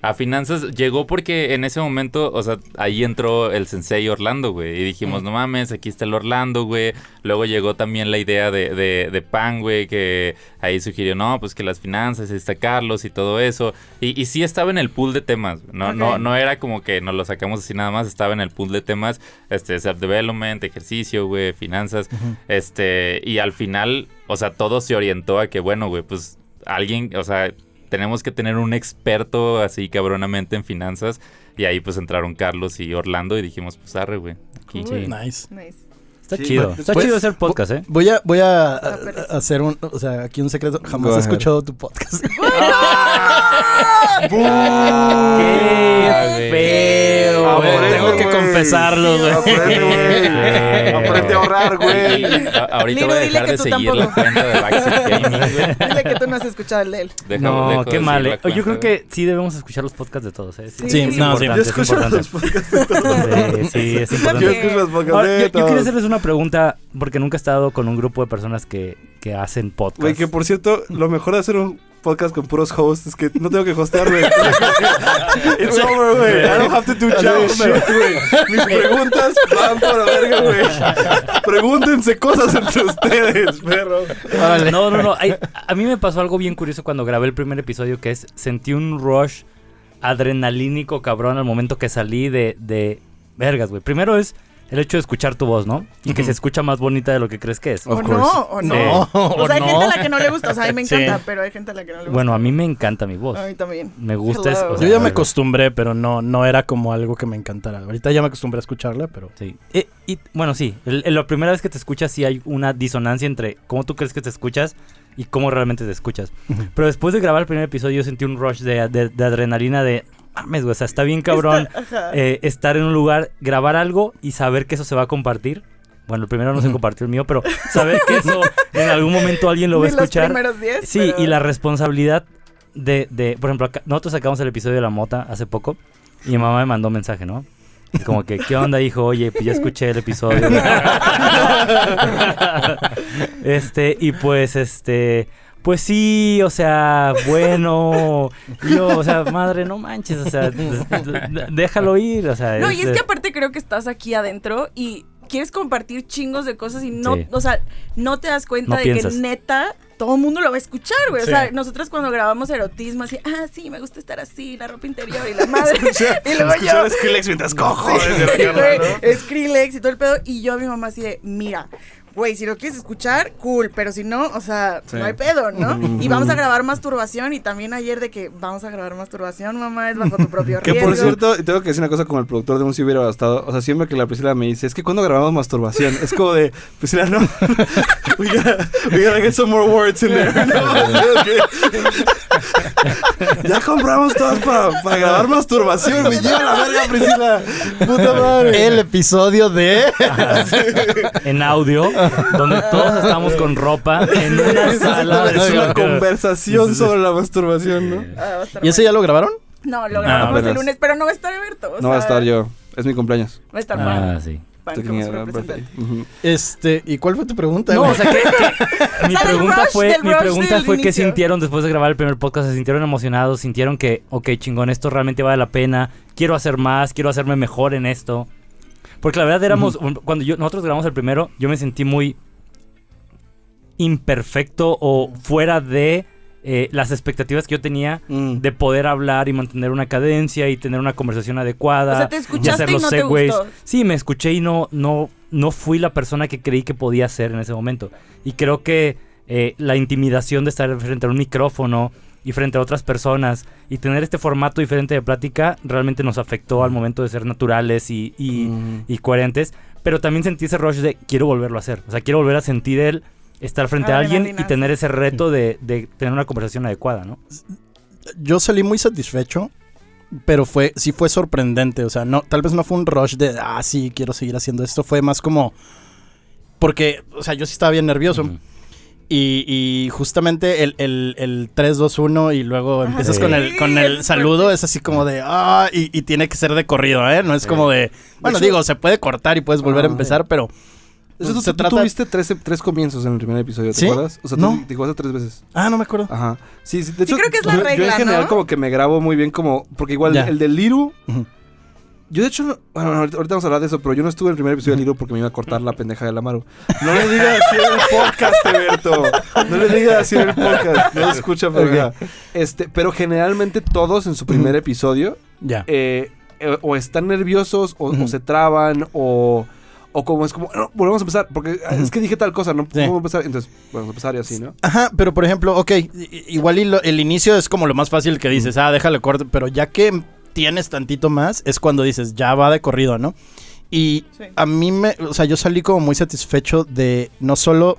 A finanzas llegó porque en ese momento, o sea, ahí entró el sensei Orlando, güey. Y dijimos, no mames, aquí está el Orlando, güey. Luego llegó también la idea de Pan, güey, que ahí sugirió, no, pues que las finanzas, está Carlos y todo eso. Y sí estaba en el pool de temas. No era como que nos lo sacamos así nada más. Estaba en el pool de temas, self-development, ejercicio, güey, finanzas. Y al final, o sea, todo se orientó a que, bueno, güey, pues alguien, o sea... Tenemos que tener un experto así cabronamente en finanzas. Y ahí pues entraron Carlos y Orlando y dijimos, pues arre, güey. Aquí. Sí. Nice. Está chido. Está chido hacer podcast, ¿eh? Voy a hacer aquí un secreto. Jamás he escuchado tu podcast. ¡Qué feo! Tengo que confesarlo, güey. Aprende a ahorrar, güey. Ahorita Lino, voy a dile dejar que de tú seguir la tampoco. cuenta de Backseat Gaming, güey. Dile que tú no has escuchado el de él. No, qué de mal. seguir la Yo creo cuenta, que sí debemos escuchar los podcasts de todos, ¿eh? Sí, es no, sí. importante, Yo es escucho importante. los podcasts de todos. Sí, es Yo importante. escucho los podcasts Ahora, de yo todos. quería hacerles una pregunta, porque nunca he estado con un grupo de personas que hacen podcast. Güey, que por cierto, lo mejor de hacer un podcast con puros hosts es que no tengo que hostear, güey. It's over, güey. I don't have to do jack shit, güey. Mis preguntas van por la verga, güey. Pregúntense cosas entre ustedes, perro. No. A mí me pasó algo bien curioso cuando grabé el primer episodio, que es, sentí un rush adrenalínico cabrón al momento que salí de vergas, güey. Primero es el hecho de escuchar tu voz, ¿no? Y que se escucha más bonita de lo que crees que es. O no. O sea, hay gente a la que no le gusta. O sea, a mí me encanta, Sí. pero hay gente a la que no le gusta. Bueno, a mí me encanta mi voz. A mí también. Me gusta Hello. o sea, Yo ya me acostumbré, pero no era como algo que me encantara. Ahorita ya me acostumbré a escucharla, pero... Sí. Y bueno, sí. La primera vez que te escuchas sí hay una disonancia entre cómo tú crees que te escuchas y cómo realmente te escuchas. Pero después de grabar el primer episodio yo sentí un rush de adrenalina de... Mames, güey, o sea, está bien cabrón estar en un lugar, grabar algo y saber que eso se va a compartir. Bueno, el primero no se compartió el mío, pero saber que eso en algún momento alguien lo va a escuchar. Los primeros 10, Sí, pero... y la responsabilidad de por ejemplo, nosotros sacamos el episodio de la mota hace poco y mi mamá me mandó un mensaje, ¿no? Y como que, ¿qué onda, hijo? Oye, pues ya escuché el episodio. Y pues sí, o sea, bueno, yo, o sea, madre, no manches, o sea, déjalo ir, o sea. No, y es que aparte creo que estás aquí adentro y quieres compartir chingos de cosas y no, Sí. o sea, no te das cuenta No de piensas. que neta todo el mundo lo va a escuchar, güey. Sí. O sea, nosotros cuando grabamos erotismo, así, sí, me gusta estar así, la ropa interior y la madre. Y luego yo... Escuchar Skrillex mientras cojo. Sí, güey, Skrillex y todo el pedo. Y yo a mi mamá así de, mira, güey, si lo quieres escuchar, cool, pero si no, o sea, Sí. no hay pedo, ¿no? Y vamos a grabar masturbación y también ayer de que vamos a grabar masturbación, mamá, es bajo tu propio Que riesgo. por cierto, y tengo que decir una cosa como el productor de un si hubiera bastado. O sea, siempre que la Priscila me dice, es que cuando grabamos masturbación, es como de, Priscila, no. we gotta get some more words in there. No, ya compramos todas para grabar masturbación. Me lleva la verga, Priscila. Puta madre. El episodio de... En audio, donde todos estamos con ropa en una sala. Es una conversación sobre la masturbación, ¿no? Va a estar ¿Y ese ya lo grabaron? No, lo grabamos el apenas. lunes, pero no va a estar Alberto. No va a estar yo. Es mi cumpleaños. Va a estar Pan. Sí. Pan Estoy como en su el representante. birthday. Ujú. ¿Y cuál fue tu pregunta, No, güey? o sea, mi O sea, pregunta del fue rush qué del inicio. sintieron después de grabar el primer podcast. ¿Se sintieron emocionados? ¿Sintieron que, ok, chingón, esto realmente vale la pena? Quiero hacer más, quiero hacerme mejor en esto. Porque la verdad éramos, cuando nosotros grabamos el primero, yo me sentí muy imperfecto o fuera de las expectativas que yo tenía de poder hablar y mantener una cadencia y tener una conversación adecuada. O sea, te y escuchaste hacer y los no te segues. gustó. Sí, me escuché y no fui la persona que creí que podía ser en ese momento. Y creo que la intimidación de estar frente a un micrófono y frente a otras personas y tener este formato diferente de plática realmente nos afectó al momento de ser naturales y coherentes. Pero también sentí ese rush de quiero volverlo a hacer. O sea, quiero volver a sentir estar frente a alguien y tener ese reto de tener una conversación adecuada, ¿no? Yo salí muy satisfecho pero sí fue sorprendente. O sea, no, tal vez no fue un rush de, sí, quiero seguir haciendo esto. Fue más como, porque, o sea, yo sí estaba bien nervioso. Ujú. Y justamente el 3, 2, 1 y luego empiezas sí. con el saludo, es así como de, y tiene que ser de corrido, ¿eh? No es como de, bueno, hecho, digo, se puede cortar y puedes volver a empezar, pero... Eso pues, tú tuviste tres comienzos en el primer episodio, ¿te ¿Sí? acuerdas? O sea, No. te jugaste 3 veces. no me acuerdo. Ajá. Sí, de hecho, creo que es la yo regla, en general ¿no? como que me grabo muy bien como... Porque igual Ya. el de Liru... Ujú. Yo de hecho, bueno, ahorita vamos a hablar de eso, pero yo no estuve en el primer episodio de Liru porque me iba a cortar la pendeja de la Maru. No le digas así en el podcast, Alberto. No le digas así en el podcast. No lo escucha, pero ya. Pero generalmente todos en su primer episodio Ya. o están nerviosos o se traban o como es como, no, volvemos a empezar porque es que dije tal cosa, no podemos empezar. Entonces, vamos a empezar y así, ¿no? Ajá, pero por ejemplo, ok, igual el inicio es como lo más fácil que dices, déjale corte, pero ya que tienes tantito más, es cuando dices, ya va de corrido, ¿no? Y Sí. a mí o sea, yo salí como muy satisfecho de, no solo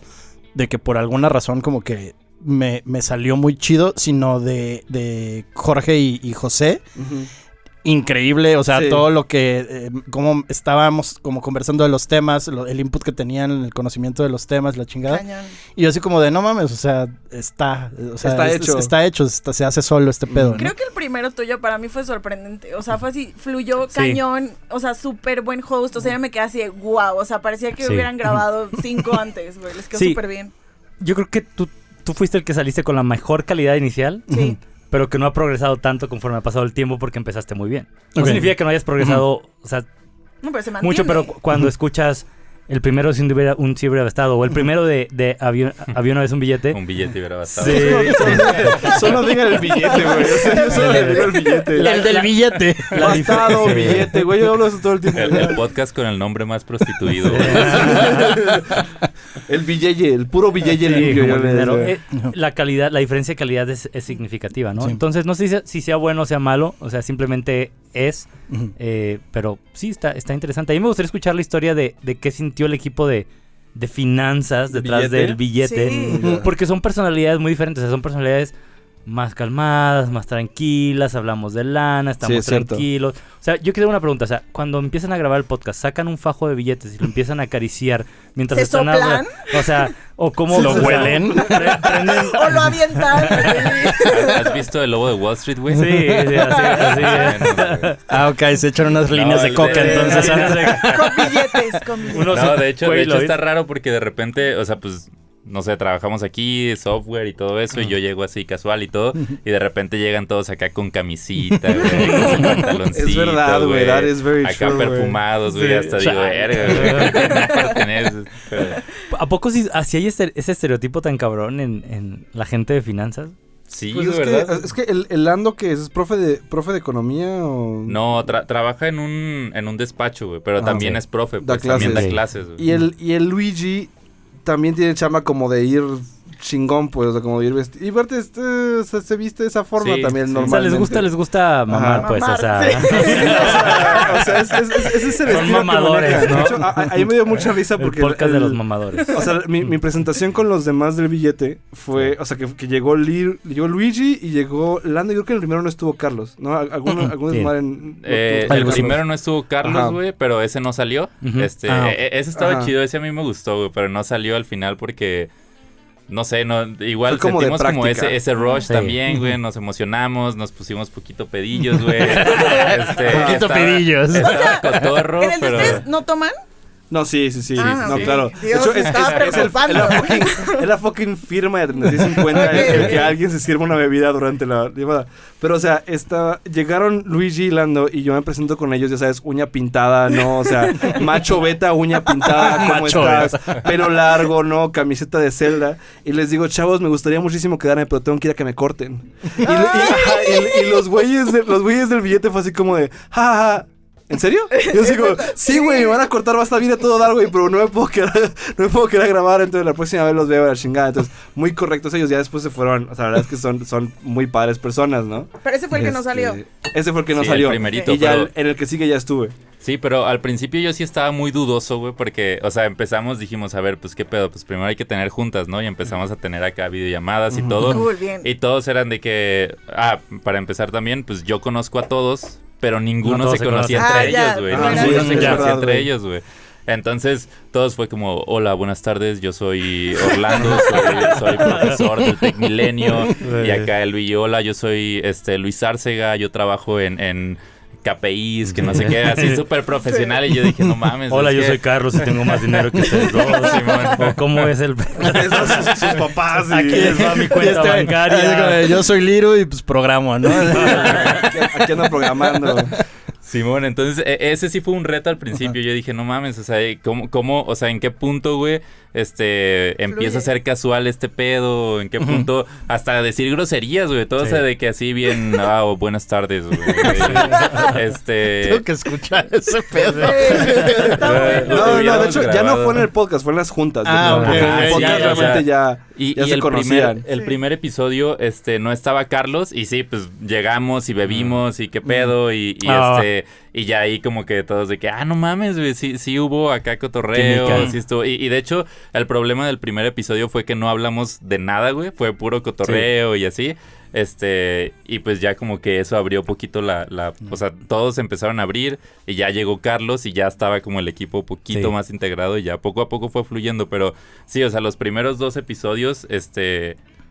de que por alguna razón como que me salió muy chido, sino de Jorge y José. Increíble, o sea, Sí. todo lo que, como estábamos como conversando de los temas, el input que tenían, el conocimiento de los temas, la chingada. Cañón. Y yo así como de, no mames, o sea, está hecho. Está hecho, se hace solo este pedo, ¿no? Creo que el primero tuyo para mí fue sorprendente. O sea, fue así, fluyó Sí. cañón. O sea, súper buen host. O sea, yo me quedé así de wow. O sea, parecía que Sí. hubieran grabado 5 antes, güey. Les quedó Sí. súper bien. Yo creo que tú fuiste el que saliste con la mejor calidad inicial, Sí. pero que no ha progresado tanto conforme ha pasado el tiempo porque empezaste muy bien. No Ok. significa que no hayas progresado, o sea, No, pero se mantiene. mucho, pero cuando escuchas el primero si hubiera estado, o el primero de había una vez un billete. Un billete hubiera bastado. Sí. Solo digan el billete, güey. O sea, yo solo digo el billete. El del billete. Bastado, billete, güey. Yo hablo eso todo el tiempo. El podcast con el nombre más prostituido. El billete, el puro billete Sí, limpio. como Yo el le dinero. digo. La calidad, la diferencia de calidad es significativa, ¿no? Sí. Entonces, no sé si sea bueno o sea malo, o sea, simplemente es, pero sí, está interesante. A mí me gustaría escuchar la historia de qué sintió el equipo de finanzas detrás ¿Billete? del billete, Sí. porque son personalidades muy diferentes, o sea, son personalidades más calmadas, más tranquilas, hablamos de lana, estamos es cierto. tranquilos. O sea, yo quiero una pregunta, o sea, cuando empiezan a grabar el podcast, sacan un fajo de billetes y lo empiezan a acariciar mientras ¿Se están soplan? hablando. O sea, o cómo ¿Lo o sea, huelen? prenden. O lo avientan. ¿Has visto El Lobo de Wall Street, güey? Sí, así. Ok, se echan unas líneas de el coca, de- entonces. Con billetes, con billetes. Uno No, se- de hecho Quail, está raro porque de repente, o sea, pues, no sé, trabajamos aquí, software y todo eso, y yo llego así casual y todo, y de repente llegan todos acá con camisita, güey, con su pantaloncito, Es verdad, güey, that is very acá true, güey. perfumados, güey, Sí. hasta O sea, digo, verga, güey, no perteneces. Pero- ¿A poco sí, así hay ese estereotipo tan cabrón en la gente de finanzas? Sí, Pues de verdad. es que el Lando que es profe de economía o... No, trabaja en un despacho, güey, pero también ok. es profe, Da pues también da clases. clases, güey. Y el Luigi también tiene chamba como de ir chingón, pues, o sea, como de ir vestido. Y aparte, o sea, se viste de esa forma Sí, también sí. O sea, normalmente. les gusta mamar, Ajá. pues, o sea. Mamar, O sea, ese es el Son estilo que mamadores, maneja. ¿no? De hecho, a mí me dio mucha risa El porque... podcast de los mamadores. O sea, mi presentación con los demás del billete fue... O sea, que llegó Luigi y llegó Lando. Yo creo que el primero no estuvo Carlos, ¿no? Algunos Sí. El Carlos. primero no estuvo Carlos, Ajá. güey, pero ese no salió. Ujú. Ese estaba Ajá. chido, ese a mí me gustó, güey, pero no salió al final porque no sé, igual Fue como de sentimos como práctica. ese rush Sí. también, güey, nos emocionamos, nos pusimos poquito pedillos, güey. Poquito pedillos. Estaba cotorro, ¿En el de pero ustedes no toman? No, sí. Ah, No, ok. claro. Dios, me estaba preocupando. Es la fucking firma de 3650 el que alguien se sirva una bebida durante la llamada. Pero, o sea, llegaron Luigi y Lando y yo me presento con ellos, ya sabes, uña pintada, ¿no? O sea, macho beta, uña pintada, ¿cómo Macho estás? Pelo largo, ¿no? Camiseta de Zelda. Y les digo, chavos, me gustaría muchísimo quedarme, pero tengo que ir a que me corten. Y los güeyes del billete fue así como de, ja, ja, ja. ¿En serio? Yo digo, sí, güey, me van a cortar, va a estar bien a todo dar, güey, pero no me puedo quedar a grabar, entonces la próxima vez los veo a la chingada. Entonces, muy correctos ellos, ya después se fueron, o sea, la verdad es que son muy padres personas, ¿no? Pero ese fue el que no salió. Ese fue el que no Sí, salió. el primerito, y ya pero- en el que sigue ya estuve. Sí, pero al principio yo sí estaba muy dudoso, güey, porque, o sea, dijimos, a ver, pues, ¿qué pedo? Pues primero hay que tener juntas, ¿no? Y empezamos a tener acá videollamadas y todo. Cool, bien. Y todos eran de que, para empezar también, pues, yo conozco a todos, pero ninguno No todos se se conocía conocen. entre ellos, güey. Ah, Ninguno sí, se sí, conocía entre güey. ellos, güey. Entonces, todos fue como, hola, buenas tardes, yo soy Orlando, soy profesor del Tec Milenio, y acá el Luis, hola, yo soy Luis Árcega, yo trabajo en KPIs, que no sé qué, así súper profesional, y yo dije, no mames. Hola, es yo que- soy Carlos y tengo más dinero que ustedes dos. O ¿cómo es el...? Esos sus papás. y- Aquí les va mi cuenta Así bancaria. como, yo soy Liru y pues programo, ¿no? Aquí ando programando. Simón, entonces ese sí fue un reto al principio. Yo dije, no mames, o sea, ¿cómo, o sea, en qué punto, güey, empieza a ser casual este pedo? ¿En qué punto hasta decir groserías, güey? Todo, o sea, de que así bien, buenas tardes, güey. Tengo que escuchar ese pedo. No, de hubiéramos hecho, ya no grabado. fue en el podcast, fue en las juntas. Ah, Porque ok, en el ok, podcast ya, realmente ya Y se el conocían. primer episodio, no estaba Carlos, y sí, pues llegamos y bebimos y qué pedo, y ya ahí como que todos de que, no mames, güey, sí hubo acá cotorreo, Química. sí estuvo. Y de hecho, el problema del primer episodio fue que no hablamos de nada, güey, fue puro cotorreo y así. Y pues ya como que eso abrió poquito o sea, todos empezaron a abrir y ya llegó Carlos y ya estaba como el equipo poquito más integrado y ya poco a poco fue fluyendo, pero sí, o sea, los primeros 2 episodios,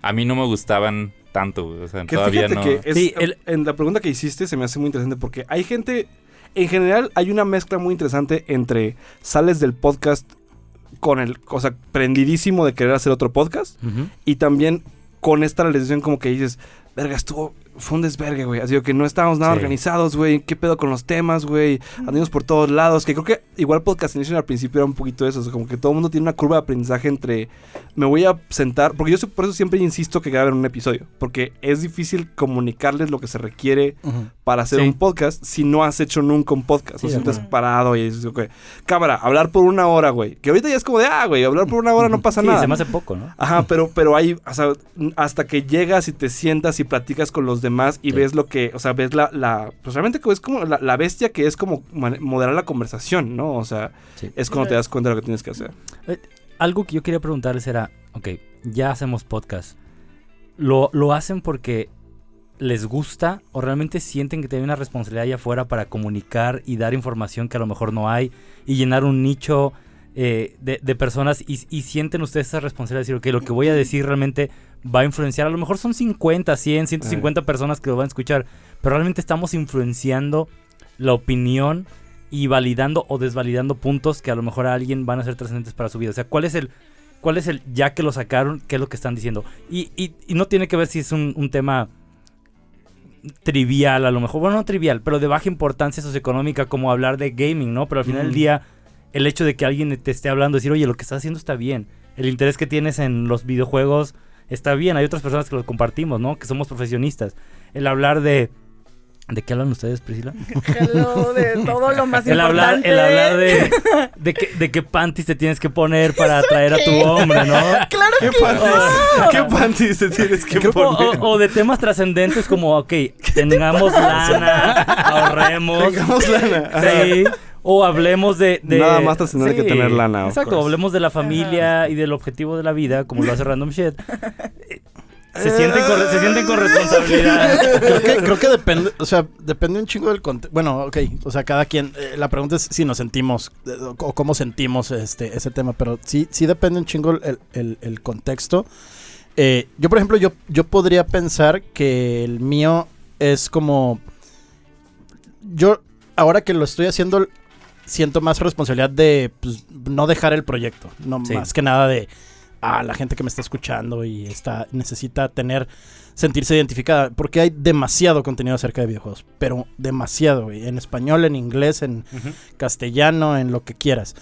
a mí no me gustaban tanto, güey, o sea, Que todavía fíjate no. que es, Sí, en la pregunta que hiciste se me hace muy interesante porque hay gente, en general hay una mezcla muy interesante entre sales del podcast con o sea, prendidísimo de querer hacer otro podcast Ujú. y también con esta realización como que dices, verga, fue un desvergue, güey. Así que no estábamos nada Sí. organizados, güey. ¿Qué pedo con los temas, güey? Andamos por todos lados. Que creo que igual Podcastination al principio era un poquito eso. O sea, como que todo el mundo tiene una curva de aprendizaje entre me voy a sentar. Porque yo por eso siempre insisto que graben un episodio. Porque es difícil comunicarles lo que se requiere para hacer Sí. un podcast si no has hecho nunca un podcast. Sí, o de sientes acuerdo. parado y dices, ok, cámara, hablar por 1 hora, güey. Que ahorita ya es como de, güey, hablar por 1 hora no pasa Sí, nada. se me hace poco, ¿no? Ajá, pero hay, o sea, hasta que llegas y te sientas y platicas con los demás y Sí. ves lo que, o sea, ves pues realmente es como la bestia que es como moderar la conversación, ¿no? O sea, Sí. es cuando te das cuenta de lo que tienes que hacer. Algo que yo quería preguntarles era, ok, ya hacemos podcast. ¿Lo hacen porque les gusta o realmente sienten que tienen una responsabilidad allá afuera para comunicar y dar información que a lo mejor no hay y llenar un nicho de personas y sienten ustedes esa responsabilidad de decir, ok, lo que voy a decir realmente va a influenciar? A lo mejor son 50, 100, 150 personas que lo van a escuchar, pero realmente estamos influenciando la opinión y validando o desvalidando puntos que a lo mejor a alguien van a ser trascendentes para su vida. O sea, ¿cuál es el ya que lo sacaron, qué es lo que están diciendo? Y no tiene que ver si es un tema trivial, a lo mejor, bueno, no trivial, pero de baja importancia socioeconómica, como hablar de gaming, ¿no? Pero al final del día, el hecho de que alguien te esté hablando, decir, oye, lo que estás haciendo está bien, el interés que tienes en los videojuegos está bien, hay otras personas que lo compartimos, ¿no? Que somos profesionistas. El hablar ¿de qué hablan ustedes, Priscila? Hello, de todo lo más El hablar importante. de qué panties te tienes que poner para atraer a tu hombre, ¿no? Claro ¿Qué que panties? no. ¿Qué panties te tienes que poner? O de temas trascendentes como, ok, tengamos lana, ahorremos. Tengamos lana. Sí. O hablemos de Nada más trascendente que tener lana, of Exacto, course. hablemos de la familia y del objetivo de la vida, como lo hace Random Shit. Se sienten con responsabilidad. Creo que depende, o sea, depende un chingo del contexto. Bueno, ok, o sea, cada quien, la pregunta es si nos sentimos o cómo sentimos ese tema, pero sí depende un chingo el contexto. Yo, por ejemplo, yo podría pensar que el mío es como, yo ahora que lo estoy haciendo siento más responsabilidad de pues, no dejar el proyecto, no Sí. más que nada de la gente que me está escuchando y necesita sentirse identificada, porque hay demasiado contenido acerca de videojuegos, pero demasiado, güey, en español, en inglés, en castellano, en lo que quieras.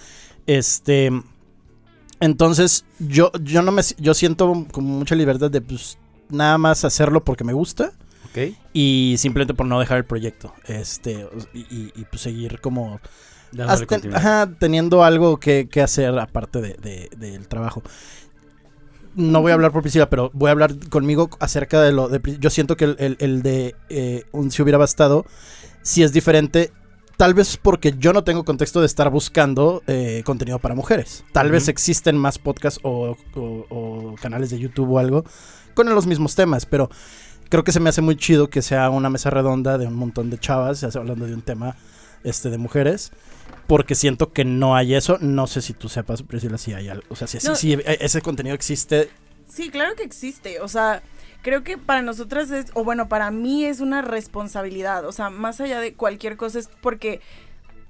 Entonces, yo siento como mucha libertad de pues nada más hacerlo porque me gusta. Ok. Y simplemente por no dejar el proyecto. Y pues seguir como Dándole continuidad. teniendo algo que hacer aparte del trabajo. No voy a hablar por Priscila, pero voy a hablar conmigo acerca de yo siento que el de un Si Hubiera Bastado sí es diferente tal vez porque yo no tengo contexto de estar buscando contenido para mujeres. Tal vez existen más podcasts o canales de YouTube o algo con los mismos temas, pero creo que se me hace muy chido que sea una mesa redonda de un montón de chavas, hablando de un tema de mujeres, porque siento que no hay eso. No sé si tú sepas, Priscila, si hay algo. O sea, si ese contenido existe. Sí, claro que existe. O sea, creo que para nosotras para mí es una responsabilidad. O sea, más allá de cualquier cosa, es porque,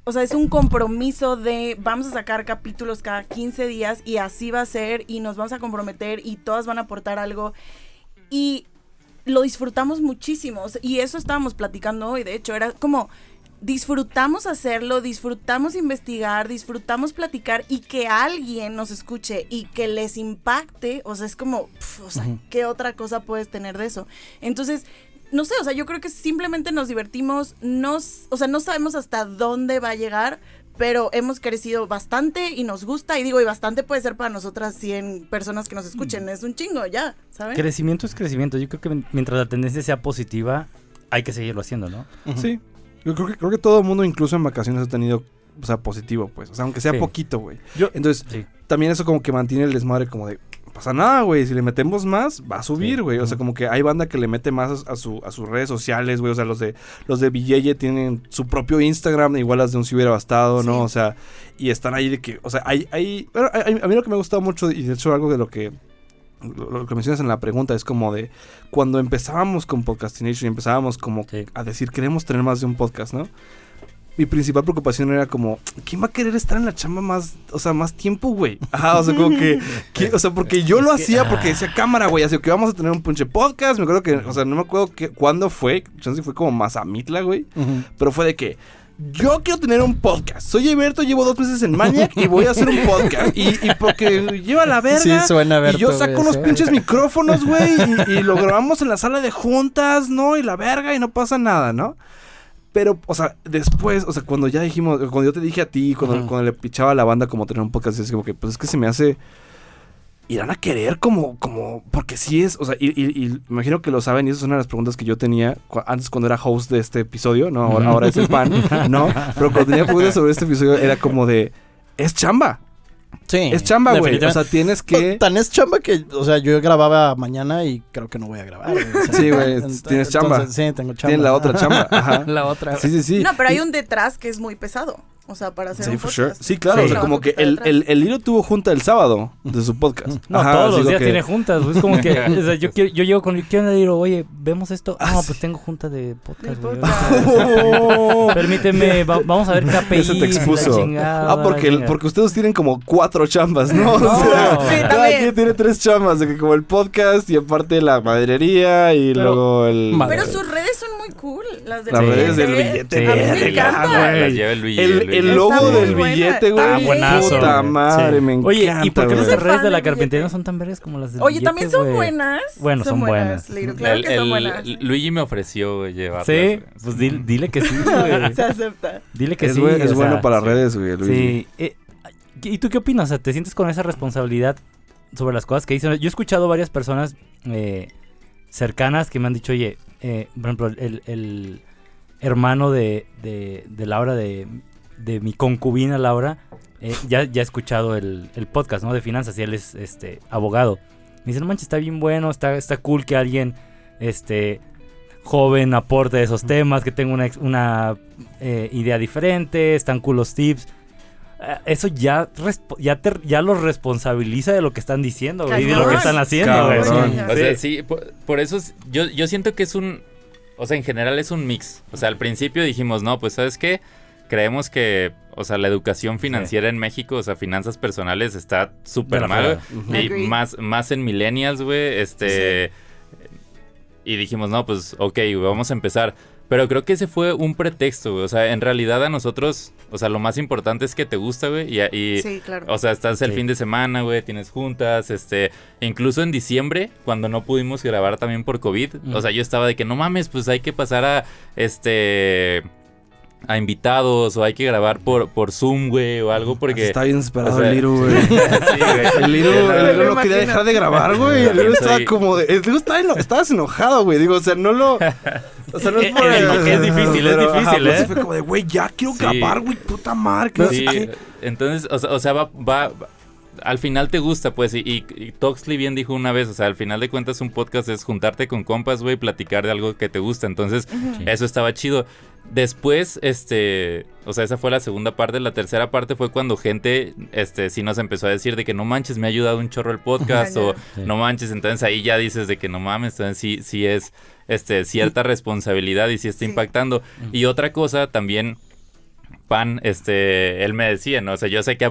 o sea, es un compromiso de vamos a sacar capítulos cada 15 días y así va a ser y nos vamos a comprometer y todas van a aportar algo. Y lo disfrutamos muchísimo. O sea, y eso estábamos platicando hoy. De hecho, era como disfrutamos hacerlo, disfrutamos investigar, disfrutamos platicar y que alguien nos escuche y que les impacte. O sea, es como, ¿qué otra cosa puedes tener de eso? Entonces, no sé, o sea, yo creo que simplemente nos divertimos, no sabemos hasta dónde va a llegar, pero hemos crecido bastante y nos gusta, y bastante puede ser para nosotras 100 personas que nos escuchen, es un chingo ya, ¿saben? Crecimiento es crecimiento, yo creo que mientras la tendencia sea positiva, hay que seguirlo haciendo, ¿no? Sí, yo creo que todo el mundo, incluso en vacaciones, ha tenido, o sea, positivo, pues, o sea, aunque sea poquito, güey. Entonces, también eso como que mantiene el desmadre como de, no pasa nada, güey, si le metemos más, va a subir, güey. O sea, como que hay banda que le mete más a sus redes sociales, güey. O sea, los de Villeye tienen su propio Instagram, igual las de Un Si Hubiera Bastado, ¿no? O sea, y están ahí de que, o sea, bueno, a mí lo que me ha gustado mucho, y de hecho algo de lo que mencionas en la pregunta, es como de cuando empezábamos con Podcastination y empezábamos como a decir, queremos tener más de un podcast, ¿no? Mi principal preocupación era como, ¿quién va a querer estar en la chamba más tiempo, güey? Ajá, o sea, como que o sea, porque yo lo hacía porque decía cámara, güey, así que vamos a tener un pinche podcast. Me acuerdo que, o sea, no me acuerdo cuándo fue, chance fue como Mazamitla, güey, pero fue de que yo quiero tener un podcast. Soy Eberto, llevo 2 meses en Maniac y voy a hacer un podcast. Y porque lleva la verga. Sí, suena Berto, y yo saco unos pinches micrófonos, güey, y lo grabamos en la sala de juntas, ¿no? Y la verga, y no pasa nada, ¿no? Pero, o sea, después, o sea, cuando ya dijimos, cuando yo te dije a ti, cuando le pichaba a la banda como tener un podcast, es como que, pues es que se me hace, irán a querer como, porque sí es, o sea, y me imagino que lo saben, y esa es una de las preguntas que yo tenía antes cuando era host de este episodio, ¿no? Ahora es el pan, ¿no? Pero cuando tenía preguntas sobre este episodio era como de, es chamba. Sí. Es chamba, güey. O sea, tienes que... Tan es chamba que, o sea, yo grababa mañana y creo que no voy a grabar. Güey. O sea, sí, güey. Tienes chamba. Sí, tengo chamba. Tienes la otra chamba. Ajá. La otra. Sí. No, pero hay un detrás que es muy pesado. O sea, para hacer un podcast. Sure. Sí, claro. O sea, como que el Lilo tuvo junta el sábado de su podcast. No, todos los días tiene juntas. Es como que, o sea, yo llego con el Lilo, oye, ¿vemos esto? No, pues tengo junta de podcast. Permíteme, vamos a ver KPI. Ese te expuso. Porque ustedes tienen como 4 chambas, ¿no? No, o sea, sí, cada quien tiene 3 chambas, de que como el podcast y aparte la maderería y luego el... Pero sus redes son muy cool. Las redes del billete. A mí me encanta. Lleva el Luigi. El logo del billete, güey. Buenazo. Puta madre, me encanta. Oye, ¿y por qué las güey. redes de la carpintería no son tan verdes como las del Oye, billete, también son güey? buenas. Bueno, son buenas. Liro, claro que son buenas. Luigi me ofreció llevarlas. Sí, pues dile que sí, güey. Se acepta. Dile que es sí. es o bueno sea, para las redes, güey, Luigi. Sí. ¿Y tú qué opinas? O sea, ¿te sientes con esa responsabilidad sobre las cosas que dicen? Yo he escuchado varias personas cercanas que me han dicho, oye, por ejemplo, el hermano de Laura, de mi concubina Laura, ya ha escuchado el podcast, ¿no? De finanzas, y él es abogado. Me dice, no manches, está bien bueno, está cool que alguien joven aporte esos temas, que tenga una idea diferente, están cool los tips. Eso ya los responsabiliza de lo que están diciendo, güey, y de lo que están haciendo, güey. O sea, sí, por eso yo siento que es o sea, en general es un mix. O sea, al principio dijimos, no, pues, ¿sabes qué? Creemos que, o sea, la educación financiera en México, o sea, finanzas personales está súper mal. Y más en millennials, güey, Y dijimos, no, pues, ok, vamos a empezar. Pero creo que ese fue un pretexto, güey. O sea, en realidad a nosotros, o sea, lo más importante es que te gusta, güey. Y sí, claro. O sea, estás el fin de semana, güey, tienes juntas, incluso en diciembre, cuando no pudimos grabar también por COVID, o sea, yo estaba de que no mames, pues hay que pasar a, a invitados o hay que grabar por Zoom, güey, o algo porque... Está bien desesperado o sea, el Liru, güey. Sí, güey. El Liru no quería imagino. dejar de grabar, güey. El Liru estaba Soy- como de... El Liru estabas enojado, güey. Digo, o sea, no lo... O sea, no es por... Es difícil, pero, ajá, pues, ¿eh? sí fue como de, güey, ya quiero Sí. grabar, güey, puta madre. Que no Sí, sé qué. entonces, o sea, va al final te gusta, pues, y Toxley bien dijo una vez, o sea, al final de cuentas un podcast es juntarte con compas, güey, platicar de algo que te gusta, entonces, eso estaba chido. Después, o sea, esa fue la segunda parte. La tercera parte fue cuando gente, sí nos empezó a decir de que no manches, me ha ayudado un chorro el podcast, o Sí. no manches, entonces ahí ya dices de que no mames, entonces sí es, cierta responsabilidad y sí está Sí. impactando. Y otra cosa también, Pan, él me decía, ¿no? O sea, yo sé que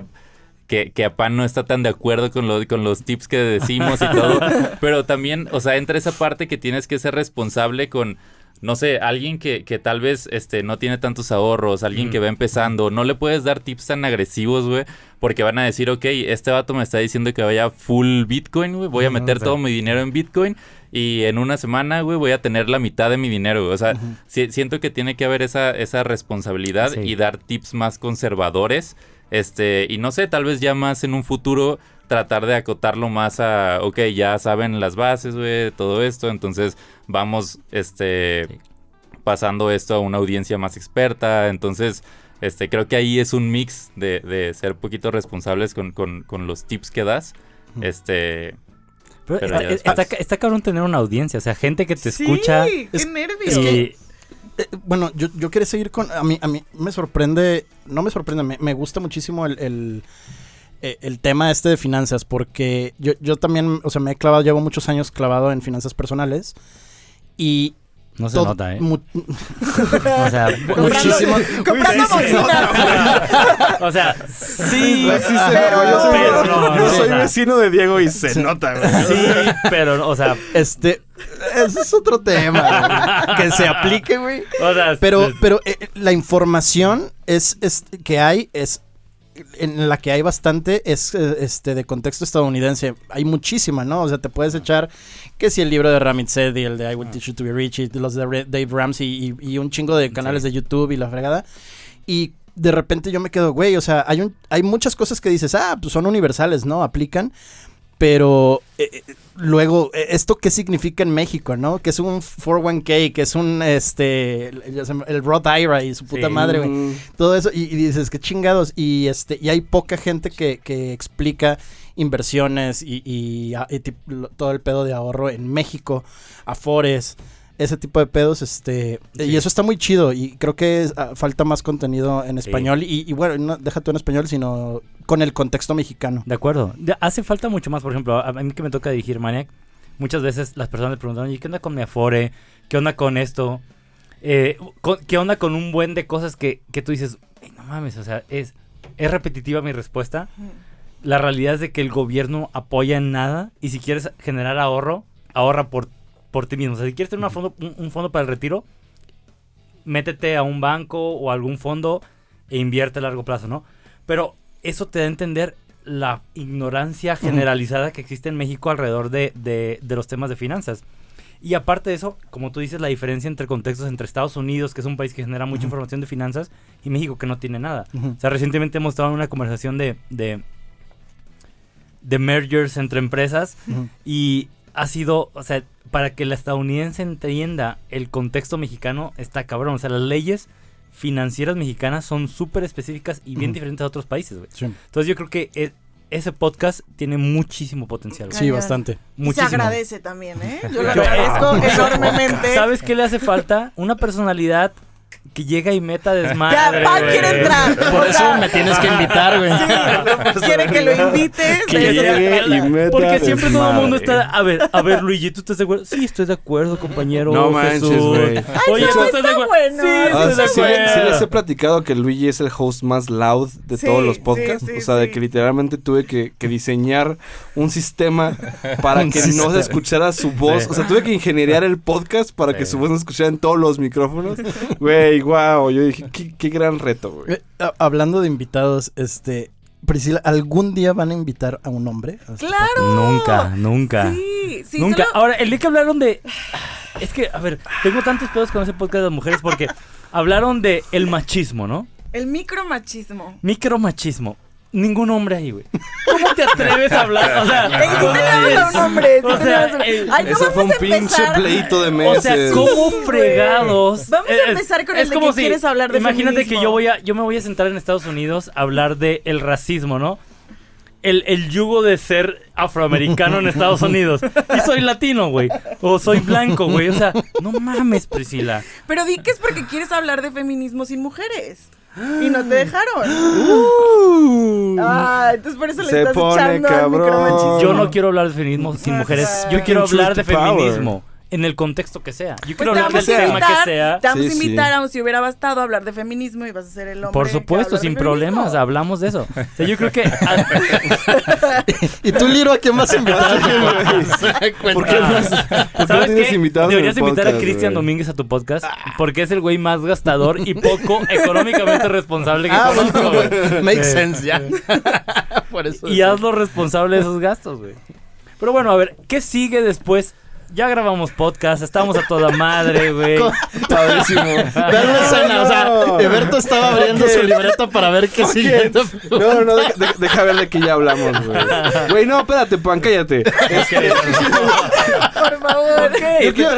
a Pan no está tan de acuerdo con los tips que decimos y todo, pero también, o sea, entra esa parte que tienes que ser responsable con, no sé, alguien que tal vez no tiene tantos ahorros, alguien que va empezando, no le puedes dar tips tan agresivos, güey, porque van a decir, ok, este vato me está diciendo que vaya full Bitcoin, güey, voy a meter todo mi dinero en Bitcoin y en una semana, güey, voy a tener la mitad de mi dinero, güey. O sea, siento que tiene que haber esa responsabilidad Sí. y dar tips más conservadores. Y no sé, tal vez ya más en un futuro tratar de acotarlo más a, ok, ya saben las bases, güey, todo esto, entonces vamos, pasando esto a una audiencia más experta, entonces, creo que ahí es un mix de ser poquito responsables con los tips que das, Pero Pero ya está cabrón tener una audiencia, o sea, gente que te Sí, escucha. qué Es- nervios. Y Bueno, yo quería seguir con... A mí me sorprende... No me sorprende, me gusta muchísimo el tema de finanzas, porque yo también, o sea, me he clavado, llevo muchos años clavado en finanzas personales y... no se todo- nota, ¿eh? o sea, muchísimo... Comprando bocinas. O sea, sí, Sí, se pero- nota, pero no, yo no, soy o sea, vecino de Diego y se nota, güey. sí, pero, o sea, Ese es otro tema, güey, que se aplique, güey. o sea, Pero la información que hay es en la que hay bastante es de contexto estadounidense. Hay muchísima, ¿no? O sea, te puedes echar que si el libro de Ramit Sethi, el de I Will Teach You to Be Rich, y los de Dave Ramsey y un chingo de canales de YouTube y la fregada. Y de repente yo me quedo, güey, o sea, hay muchas cosas que dices, pues son universales, ¿no? Aplican. Pero luego, ¿esto qué significa en México, no? Que es un 401k, que es un, el Roth IRA y su puta Sí. madre, güey. Todo eso, y dices, qué chingados. Y hay poca gente que explica inversiones y todo el pedo de ahorro en México, Afores, ese tipo de pedos, y eso está muy chido, y creo que falta más contenido en español, y bueno, no deja tú en español, sino con el contexto mexicano. de acuerdo. Hace falta mucho más, por ejemplo, a mí que me toca dirigir Maniac, muchas veces las personas me preguntan, oye, ¿qué onda con mi Afore? ¿Qué onda con esto? ¿Qué onda con un buen de cosas que tú dices, no mames, o sea, es repetitiva mi respuesta? La realidad es de que el gobierno apoya en nada, y si quieres generar ahorro, ahorra por ti mismo. O sea, si quieres tener un fondo para el retiro, métete a un banco o a algún fondo e invierte a largo plazo, ¿no? Pero eso te da a entender la ignorancia generalizada que existe en México alrededor de los temas de finanzas. Y aparte de eso, como tú dices, la diferencia entre contextos entre Estados Unidos, que es un país que genera mucha información de finanzas, y México, que no tiene nada. O sea, recientemente hemos estado en una conversación de mergers entre empresas, y ha sido, o sea, para que el estadounidense entienda el contexto mexicano, está cabrón. O sea, las leyes financieras mexicanas son súper específicas y bien diferentes a otros países, güey. Sí, Entonces yo creo que ese podcast tiene muchísimo potencial, güey. sí, bastante. Y se Muchísimo. agradece también, ¿eh? Yo lo Yo- agradezco enormemente. ¿Sabes qué le hace falta? Una personalidad que llega y meta desmadre. Ya, Pan güey. quiere entrar. Por O eso sea, me tienes que invitar, güey. sí, quiere que lo invites. Que de eso se llegue trata. y meta Porque siempre todo el desmadre. mundo está... A ver, Luigi, ¿tú estás de acuerdo? Sí, estoy de acuerdo, compañero. No manches, Jesús. güey. Oye, no, ¿tú estás está de acuerdo? bueno. Sí, Ah, estoy de sí, acuerdo. sí les he platicado que Luigi es el host más loud de Sí, todos los sí, podcasts. sí, o sea, de sí. que literalmente tuve que diseñar un sistema para Un que no sistema. se escuchara su voz. Sí. O sea, tuve que ingenierear el podcast para que Sí. su voz no se escuchara en todos los micrófonos. Güey, wow. Yo dije, qué gran reto, güey. Hablando de invitados, Priscila, ¿algún día van a invitar a un hombre? ¡Claro! Nunca. Sí, Nunca. solo- Ahora, el día que hablaron de... Es que, a ver, tengo tantos pedos con ese podcast de las mujeres porque hablaron de el machismo, ¿no? El micromachismo. Micromachismo. Ningún hombre ahí, güey. ¿Cómo te atreves a hablar? O sea, Sí tenemos a un hombre. O sea, Ay, no, Eso fue un vamos a pinche empezar. pleito de o meses. sea, ¿cómo fregados? Vamos a empezar con el de que quieres hablar de imagínate feminismo. que yo me voy a sentar en Estados Unidos a hablar de el racismo, ¿no? El yugo de ser afroamericano en Estados Unidos. Y soy latino, güey. O soy blanco, güey. O sea, no mames, Priscila. Pero di que es porque quieres hablar de feminismo sin mujeres. Y no te dejaron. Entonces por eso le Se estás pone echando al cabrón. micromachismo. Yo no quiero hablar de feminismo sin mujeres. Yo quiero Fucking hablar de truth to power. feminismo en el contexto que sea. Yo Pues quiero te hablar vamos del a tema que invitar, sea. te vamos Sí, a invitar a si hubiera bastado a hablar de feminismo y vas a ser el hombre. Por que supuesto, habla de sin feminismo. problemas, hablamos de eso. O sea, yo creo que ¿Y tú, Liro, a quién vas a invitar? ¿Por qué no ¿sabes tienes qué? invitados en Deberías el invitar a podcast, Cristian güey? Domínguez a tu podcast porque es el güey más gastador y poco económicamente responsable que conozco, güey. Makes sense, ya. Por eso. Y hazlo responsable de esos gastos, güey. Pero bueno, a ver, ¿qué sigue después? Ya grabamos podcast, estamos a toda madre, güey. Padrísimo. Vean la escena, o sea, Eberto estaba abriendo su libreta para ver qué siguiente. No, deja ver de qué ya hablamos, güey. Güey, no, espérate, Pan, cállate. Por favor.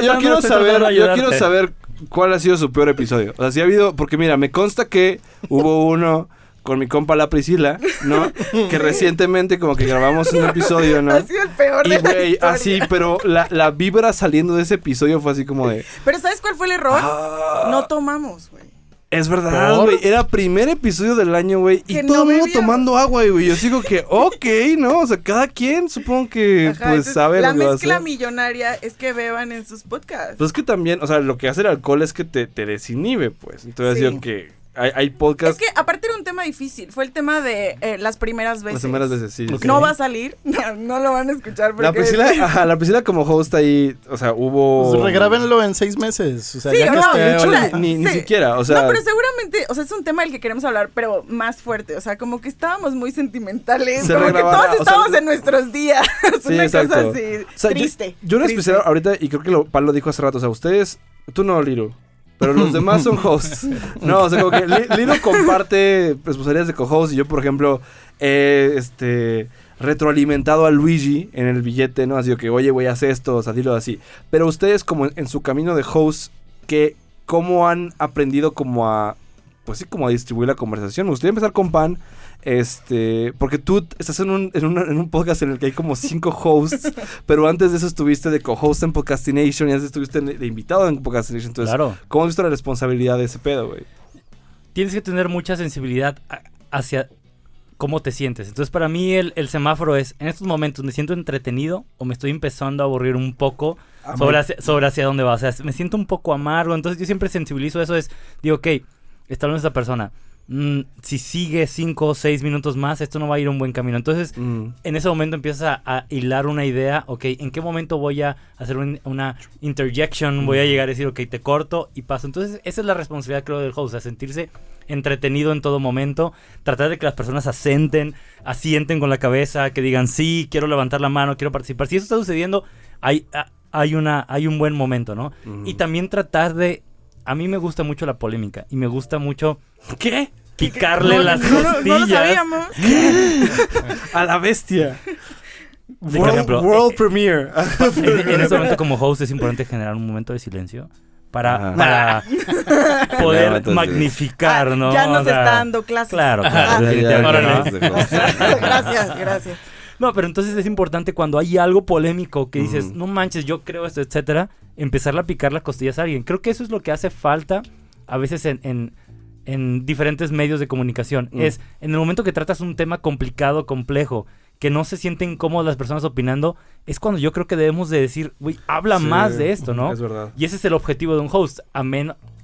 Yo quiero saber cuál ha sido su peor episodio. O sea, si ha habido, porque mira, me consta que hubo uno con mi compa la Priscila, ¿no? Que recientemente como que grabamos un episodio, ¿no? Ha sido el peor Y de la güey, historia. así, pero la vibra saliendo de ese episodio fue así como de... Pero ¿sabes cuál fue el error? Ah. No tomamos, güey. Es verdad, ¿Por? güey. Era primer episodio del año, güey. Y Que todo no el mundo bebíamos. tomando agua, güey. Yo sigo que, ok, ¿no? O sea, cada quien supongo que, Ajá, pues, entonces, sabe la lo que va a mezcla hacer. millonaria es que beban en sus podcasts. Pues es que también, o sea, lo que hace el alcohol es que te desinhibe, pues. Entonces Sí. digo que hay podcasts Es que aparte era un tema difícil. Fue el tema de las primeras veces. las primeras veces, sí. Ok. sí. No va a salir. No lo van a escuchar porque... La Priscila como host ahí, o sea, hubo... Pues regrábenlo en 6 meses. O sea, Sí, ya que no, esté de hecho, ahorita. Ni Sí. siquiera, o sea... No, pero seguramente, o sea, es un tema del que queremos hablar, pero más fuerte. O sea, como que estábamos muy sentimentales. Se como que regrabará, todos o sea, estábamos en nuestros días. Sí, Una exacto. cosa así, O sea, triste. Yo en triste. especial ahorita, y creo que Pal lo dijo hace rato, o sea, ustedes, tú no, Liro, pero los demás son hosts. No, o sea, como que Liro comparte responsabilidades de co-host y yo, por ejemplo, retroalimentado a Luigi en el billete, ¿no? Así que, oye, güey, haz esto, o sea, dilo así. Pero ustedes como en su camino de host, ¿cómo han aprendido como a, pues sí, como a distribuir la conversación? Me gustaría empezar con Pan. Porque tú estás en un podcast en el que hay como 5 hosts, pero antes de eso estuviste de co-host en Podcastination y antes estuviste de invitado en Podcastination. Entonces, Claro. ¿cómo has visto la responsabilidad de ese pedo, güey? Tienes que tener mucha sensibilidad hacia cómo te sientes. Entonces, para mí el semáforo es, en estos momentos, ¿me siento entretenido o me estoy empezando a aburrir un poco sobre hacia dónde va? O sea, me siento un poco amargo. Entonces, yo siempre sensibilizo eso. Digo, ok, está hablando esa persona. Si sigue 5 o 6 minutos más, esto no va a ir un buen camino. Entonces, en ese momento empiezas a hilar una idea. Ok, ¿en qué momento voy a hacer una interjection? Voy a llegar a decir, ok, te corto y paso. Entonces, esa es la responsabilidad, creo, del host. O sea, sentirse entretenido en todo momento. Tratar de que las personas asienten con la cabeza. Que digan, sí, quiero levantar la mano, quiero participar. Si eso está sucediendo, hay un buen momento, ¿no? Y también tratar de... A mí me gusta mucho la polémica. Y me gusta mucho... ¿Qué? Picarle las No lo costillas. sabíamos. A la bestia. Por ejemplo, World Premiere. en este momento como host es importante generar un momento de silencio para No, poder entonces- magnificar, ¿no? Ya nos O sea, está dando clases. Claro, Ah, claro. definitivamente, ¿no? Gracias. No, pero entonces es importante cuando hay algo polémico que dices, Ujú. no manches, yo creo esto, etcétera, empezarle a picar las costillas a alguien. Creo que eso es lo que hace falta a veces en diferentes medios de comunicación. Es en el momento que tratas un tema complicado, complejo, que no se sienten cómodas las personas opinando, es cuando yo creo que debemos de decir, güey, habla Sí, más de esto, ¿no? Es verdad. Y ese es el objetivo de un host,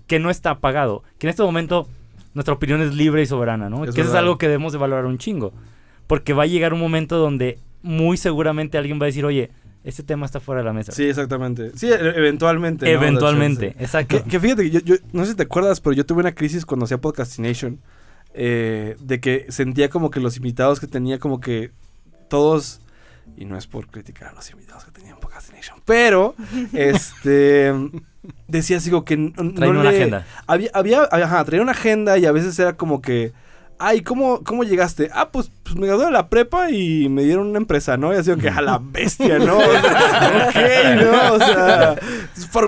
que no está apagado. Que en este momento nuestra opinión es libre y soberana, ¿no? Es Que eso es verdad. algo que debemos de valorar un chingo. Porque va a llegar un momento donde muy seguramente alguien va a decir, oye, este tema está fuera de la mesa. Sí, exactamente. Sí, eventualmente. ¿no? Eventualmente, De hecho, sí. exacto. Que fíjate que yo no sé si te acuerdas, pero yo tuve una crisis cuando hacía Podcastination. De que sentía como que los invitados que tenía como que todos... Y no es por criticar a los invitados que tenían Podcastination. Pero, decía así como que Traen una agenda. Traía una agenda y a veces era como que, ay, ¿cómo llegaste? Pues me gradué de la prepa y me dieron una empresa, ¿no? Y así que a la bestia, ¿no? O sea, ok, ¿no? O sea,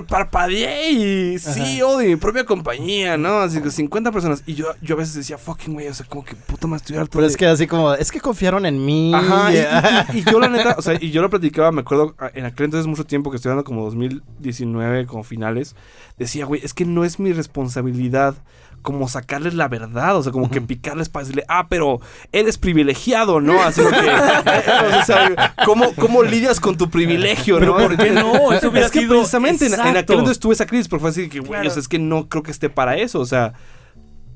parpadeé y CEO de mi propia compañía, ¿no? Así que 50 personas. Y yo a veces decía, fucking güey, o sea, como que puta más estoy harto. Pero es que así como, es que confiaron en mí. Ajá, y yo la neta, o sea, y yo lo platicaba, me acuerdo, en aquel entonces mucho tiempo que estoy hablando como 2019, como finales, decía, güey, es que no es mi responsabilidad como sacarles la verdad, o sea, como que picarles para decirle, pero eres privilegiado, ¿no? Así que, o sea, ¿cómo lidias con tu privilegio, no? ¿Por qué no? Eso hubiera es que sido... precisamente en aquel Exacto. entonces tuve esa crisis, porque fue así que, güey, Claro. o sea, es que no creo que esté para eso, o sea,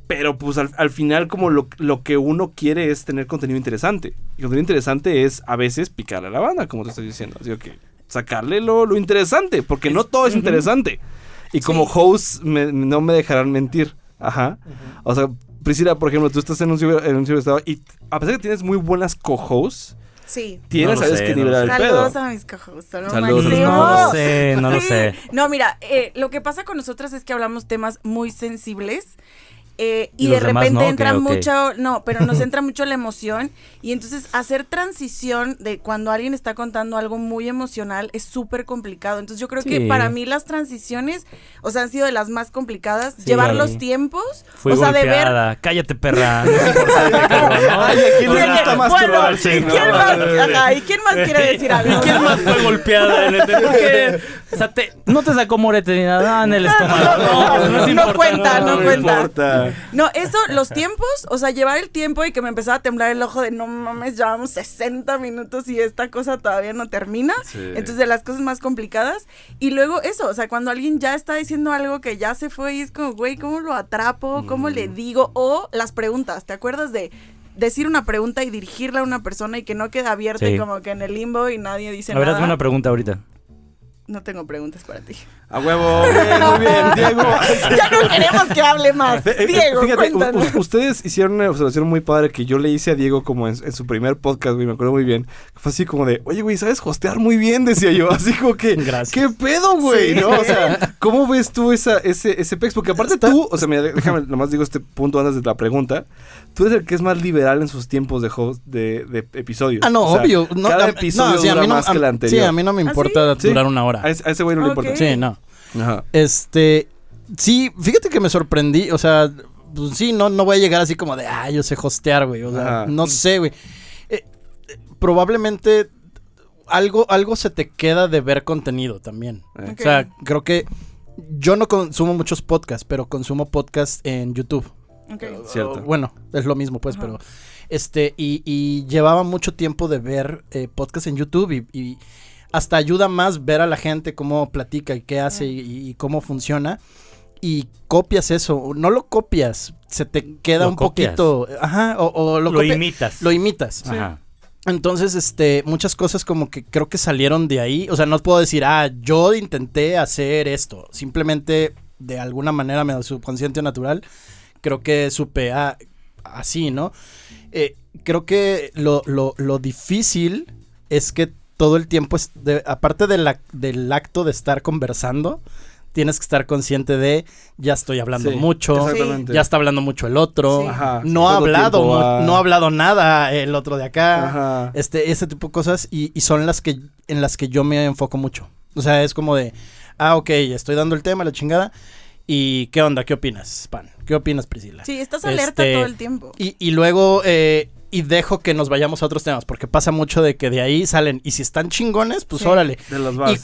pero pues al final como lo que uno quiere es tener contenido interesante, y contenido interesante es a veces picarle a la banda, como te estoy diciendo, así que sacarle lo interesante, porque no todo es interesante, y como hosts no me dejarán mentir. Ajá. O sea, Priscila, por ejemplo, tú estás en un ciberestado y a pesar de que tienes muy buenas co-hosts, Sí. tienes, No lo sabes sé, qué no nivel lo del pedo. Saludos a mis co-hosts, son lo Saludos. máximo. No lo sé, no lo Sí. sé. No, mira, lo que pasa con nosotras es que hablamos temas muy sensibles. Y ¿Y de los demás repente no? entra ¿Qué? mucho, no, pero nos entra mucho la emoción y entonces hacer transición de cuando alguien está contando algo muy emocional es súper complicado. Entonces yo creo que Sí. para mí las transiciones, o sea, han sido de las más complicadas. Sí. Llevar los tiempos, Fui o sea, de ver... golpeada. Cállate, perra. No es importante, cabrón, ¿no? Ay, ¿a quién le Bueno, gusta masturbarse? ¿y ¿no? quién más? Ajá, ¿y quién más quiere decir algo? ¿Y quién más fue golpeada en este? Porque, o sea, no te sacó morete ni nada en el estómago. No, pues no es No importante. cuenta, no No cuenta. importa. No, eso, los tiempos, o sea, llevar el tiempo y que me empezaba a temblar el ojo de no mames, llevamos 60 minutos y esta cosa todavía no termina. Sí. Entonces, de las cosas más complicadas. Y luego eso, o sea, cuando alguien ya está diciendo algo que ya se fue y es como, güey, ¿cómo lo atrapo? ¿Cómo le digo? O las preguntas, ¿te acuerdas de decir una pregunta y dirigirla a una persona y que no quede abierta Sí. y como que en el limbo y nadie dice A ver, hazme nada? una pregunta ahorita. No tengo preguntas para ti. A huevo, muy bien, Diego. Ya no queremos que hable más. Diego, Fíjate, cuéntanos. ustedes hicieron una observación muy padre que yo le hice a Diego como en su primer podcast, güey, me acuerdo muy bien. Fue así como de, oye, güey, ¿sabes hostear muy bien? Decía yo, así como que, Gracias. ¿qué pedo, güey? Sí. ¿No? O sea, ¿cómo ves tú ese pex? Porque aparte tú, o sea, mira, déjame, nomás digo este punto antes de la pregunta. Tú eres el que es más liberal en sus tiempos de host, de episodios. Ah, no, O sea, obvio. No, cada episodio sí, a dura mí no, más que el anterior. Sí, a mí no me importa sí? durar una hora. A ese güey no le importa. Ok. Sí, no. Ajá. Sí, fíjate que me sorprendí, o sea, pues sí, no voy a llegar así como de, yo sé hostear, güey, o sea, Ajá. no sé, güey. Probablemente algo se te queda de ver contenido también. Ok. O sea, creo que yo no consumo muchos podcasts, pero consumo podcasts en YouTube. Ok. Cierto. Bueno, es lo mismo, pues, Ajá. pero y llevaba mucho tiempo de ver podcasts en YouTube y hasta ayuda más ver a la gente cómo platica y qué hace y cómo funciona. Y copias eso, no lo copias, se te queda Lo un copias. poquito, ajá, o Lo imitas. Lo imitas. Ajá. Entonces, muchas cosas como que creo que salieron de ahí. O sea, no puedo decir, yo intenté hacer esto. Simplemente, de alguna manera, medio subconsciente o natural, creo que supe, así, ¿no? Creo que lo difícil es que todo el tiempo, aparte del acto de estar conversando, tienes que estar consciente de, ya estoy hablando Sí, mucho, exactamente. ya está hablando mucho el otro, Sí. Ajá, no ha todo el hablado, tiempo, no ha hablado nada el otro de acá, Ajá. ese tipo de cosas y son en las que yo me enfoco mucho. O sea, es como de, ok, estoy dando el tema, la chingada, y ¿qué onda? ¿Qué opinas, Pan? ¿Qué opinas, Priscila? Sí, estás alerta todo el tiempo. Y luego, y dejo que nos vayamos a otros temas, porque pasa mucho de que de ahí salen, y si están chingones, pues Sí. órale. De los vas,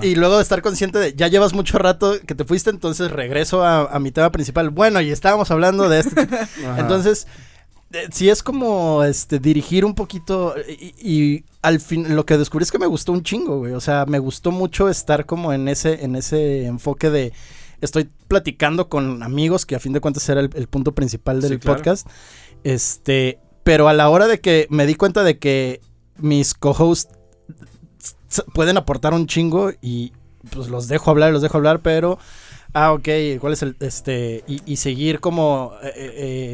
Y luego de estar consciente de, ya llevas mucho rato que te fuiste, entonces regreso a mi tema principal. Bueno, y estábamos hablando de esto. Ajá. Entonces, sí es como dirigir un poquito y al fin lo que descubrí es que me gustó un chingo, güey. O sea, me gustó mucho estar como en ese enfoque de estoy platicando con amigos, que a fin de cuentas era el punto principal del Sí, claro. podcast. Pero a la hora de que me di cuenta de que mis co-hosts pueden aportar un chingo y pues los dejo hablar, pero ok, ¿cuál es el y seguir como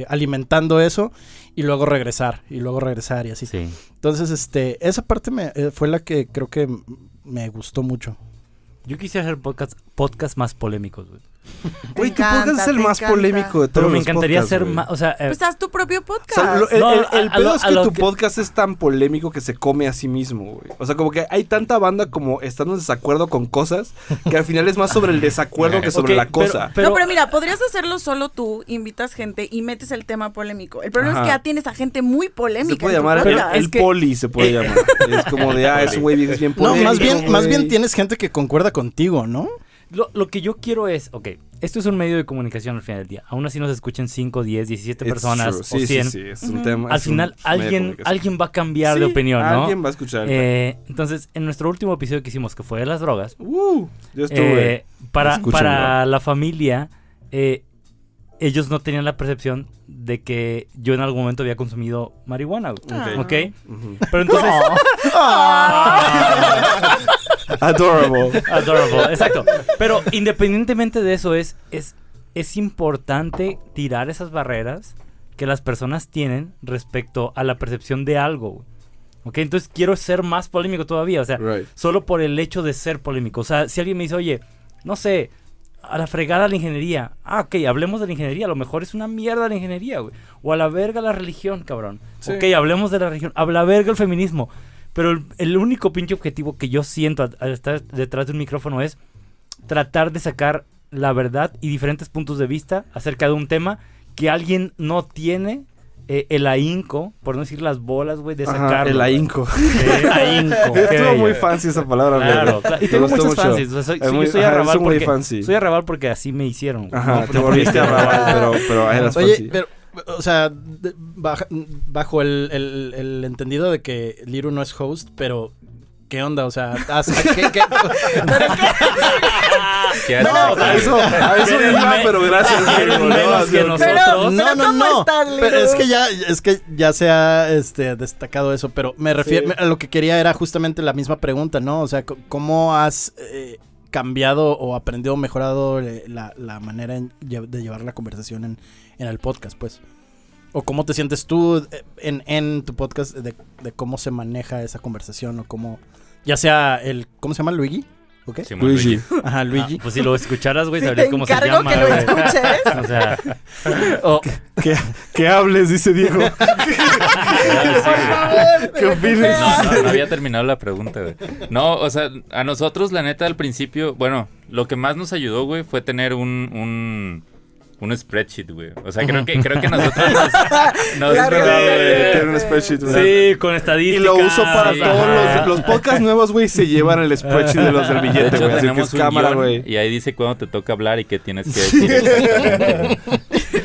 alimentando eso y luego regresar y así. Sí. Entonces, esa parte fue la que creo que me gustó mucho. Yo quisiera hacer podcast más polémicos, güey. Güey, tu podcast es el más polémico de todos Pero me los encantaría podcasts, hacer güey. más, o sea... Pues haz tu propio podcast. O sea, el No, pedo es que lo tu que- podcast es tan polémico que se come a sí mismo, güey. O sea, como que hay tanta banda como estando en desacuerdo con cosas que al final es más sobre el desacuerdo que sobre Ok, la cosa. No, pero mira, podrías hacerlo solo tú, invitas gente y metes el tema polémico. El problema Ajá. es que ya tienes a gente muy polémica. Se puede en tu llamar podcast. el poli, se puede llamar. Es como de, es un güey es bien No, polémico. más bien güey. tienes gente que concuerda contigo, ¿no? Lo que yo quiero es, ok, esto es un medio de comunicación al final del día. Aún así nos escuchen 5, 10, 17 It's personas true. o Sí, 100. sí, es un tema. Al es un final medio de comunicación. alguien va a cambiar de Sí, opinión, ¿no? Alguien va a escuchar. Entonces, en nuestro último episodio que hicimos, que fue de las drogas, Yo estuve. para Escúchenlo. la familia, ellos no tenían la percepción de que yo en algún momento había consumido marihuana, güey. Ah. ¿Ok? Ujú. Pero entonces... Adorable. Adorable, exacto. Pero independientemente de eso, es importante tirar esas barreras que las personas tienen respecto a la percepción de algo, güey. ¿Ok? Entonces quiero ser más polémico todavía, o sea, Right. solo por el hecho de ser polémico. O sea, si alguien me dice, oye, no sé, a la fregada la ingeniería. Ah, ok, hablemos de la ingeniería. A lo mejor es una mierda la ingeniería, güey. O a la verga la religión, cabrón. Sí. Ok, hablemos de la religión. A la verga el feminismo. Pero el único pinche objetivo que yo siento al estar detrás de un micrófono es tratar de sacar la verdad y diferentes puntos de vista acerca de un tema que alguien no tiene el ahínco, por no decir las bolas, güey, de Ajá, sacarlo. el güey. ahínco. Ahínco. qué Estuvo bello. muy fancy esa palabra, Claro, güey. claro. Y Me tengo gustó muchos mucho. fancies. O sea, Es muy- soy ajá, arrabal son muy porque fancy. soy arrabal porque así me hicieron. güey, Ajá, ¿no? te No por volviste mi- arrabal, pero eras Oye, fancy. pero, o sea, bajo el entendido de que Liru no es host, pero ¿qué onda? O sea, ¿qué? ¿Qué No, haces? o sea, a eso eres iba, me- pero gracias. eres Diego, menos ¿no? que Así, nosotros. Pero ¿cómo estás, Liru? Pero es que ya se ha destacado eso, pero me refiero a lo que quería era justamente la misma pregunta, ¿no? O sea, ¿cómo has cambiado o aprendido o mejorado la manera de llevar la conversación en el podcast, pues? ¿O cómo te sientes tú en tu podcast de cómo se maneja esa conversación o cómo, ya sea ¿cómo se llama? ¿Luigi? ¿O qué? Simón Luigi. Luigi. Ajá, Luigi. Pues si lo escucharas, güey, Si sabrías te cómo se encargo llama. que lo güey. escuches. O sea, Que hables, dice Diego. Por favor. ¿Qué opinas? No había terminado la pregunta, güey. No, o sea, a nosotros, la neta, al principio, bueno, lo que más nos ayudó, güey, fue tener un spreadsheet, güey. O sea, creo que nosotros nos La Güey, tiene un spreadsheet, güey. sí, con Y estadísticas. lo uso para Sí. todos los podcasts nuevos, güey, se llevan el spreadsheet de los del De billete, hecho, güey. Así que tenemos es un cámara, guión güey. y ahí dice cuándo te toca hablar y qué tienes que decir. exactamente.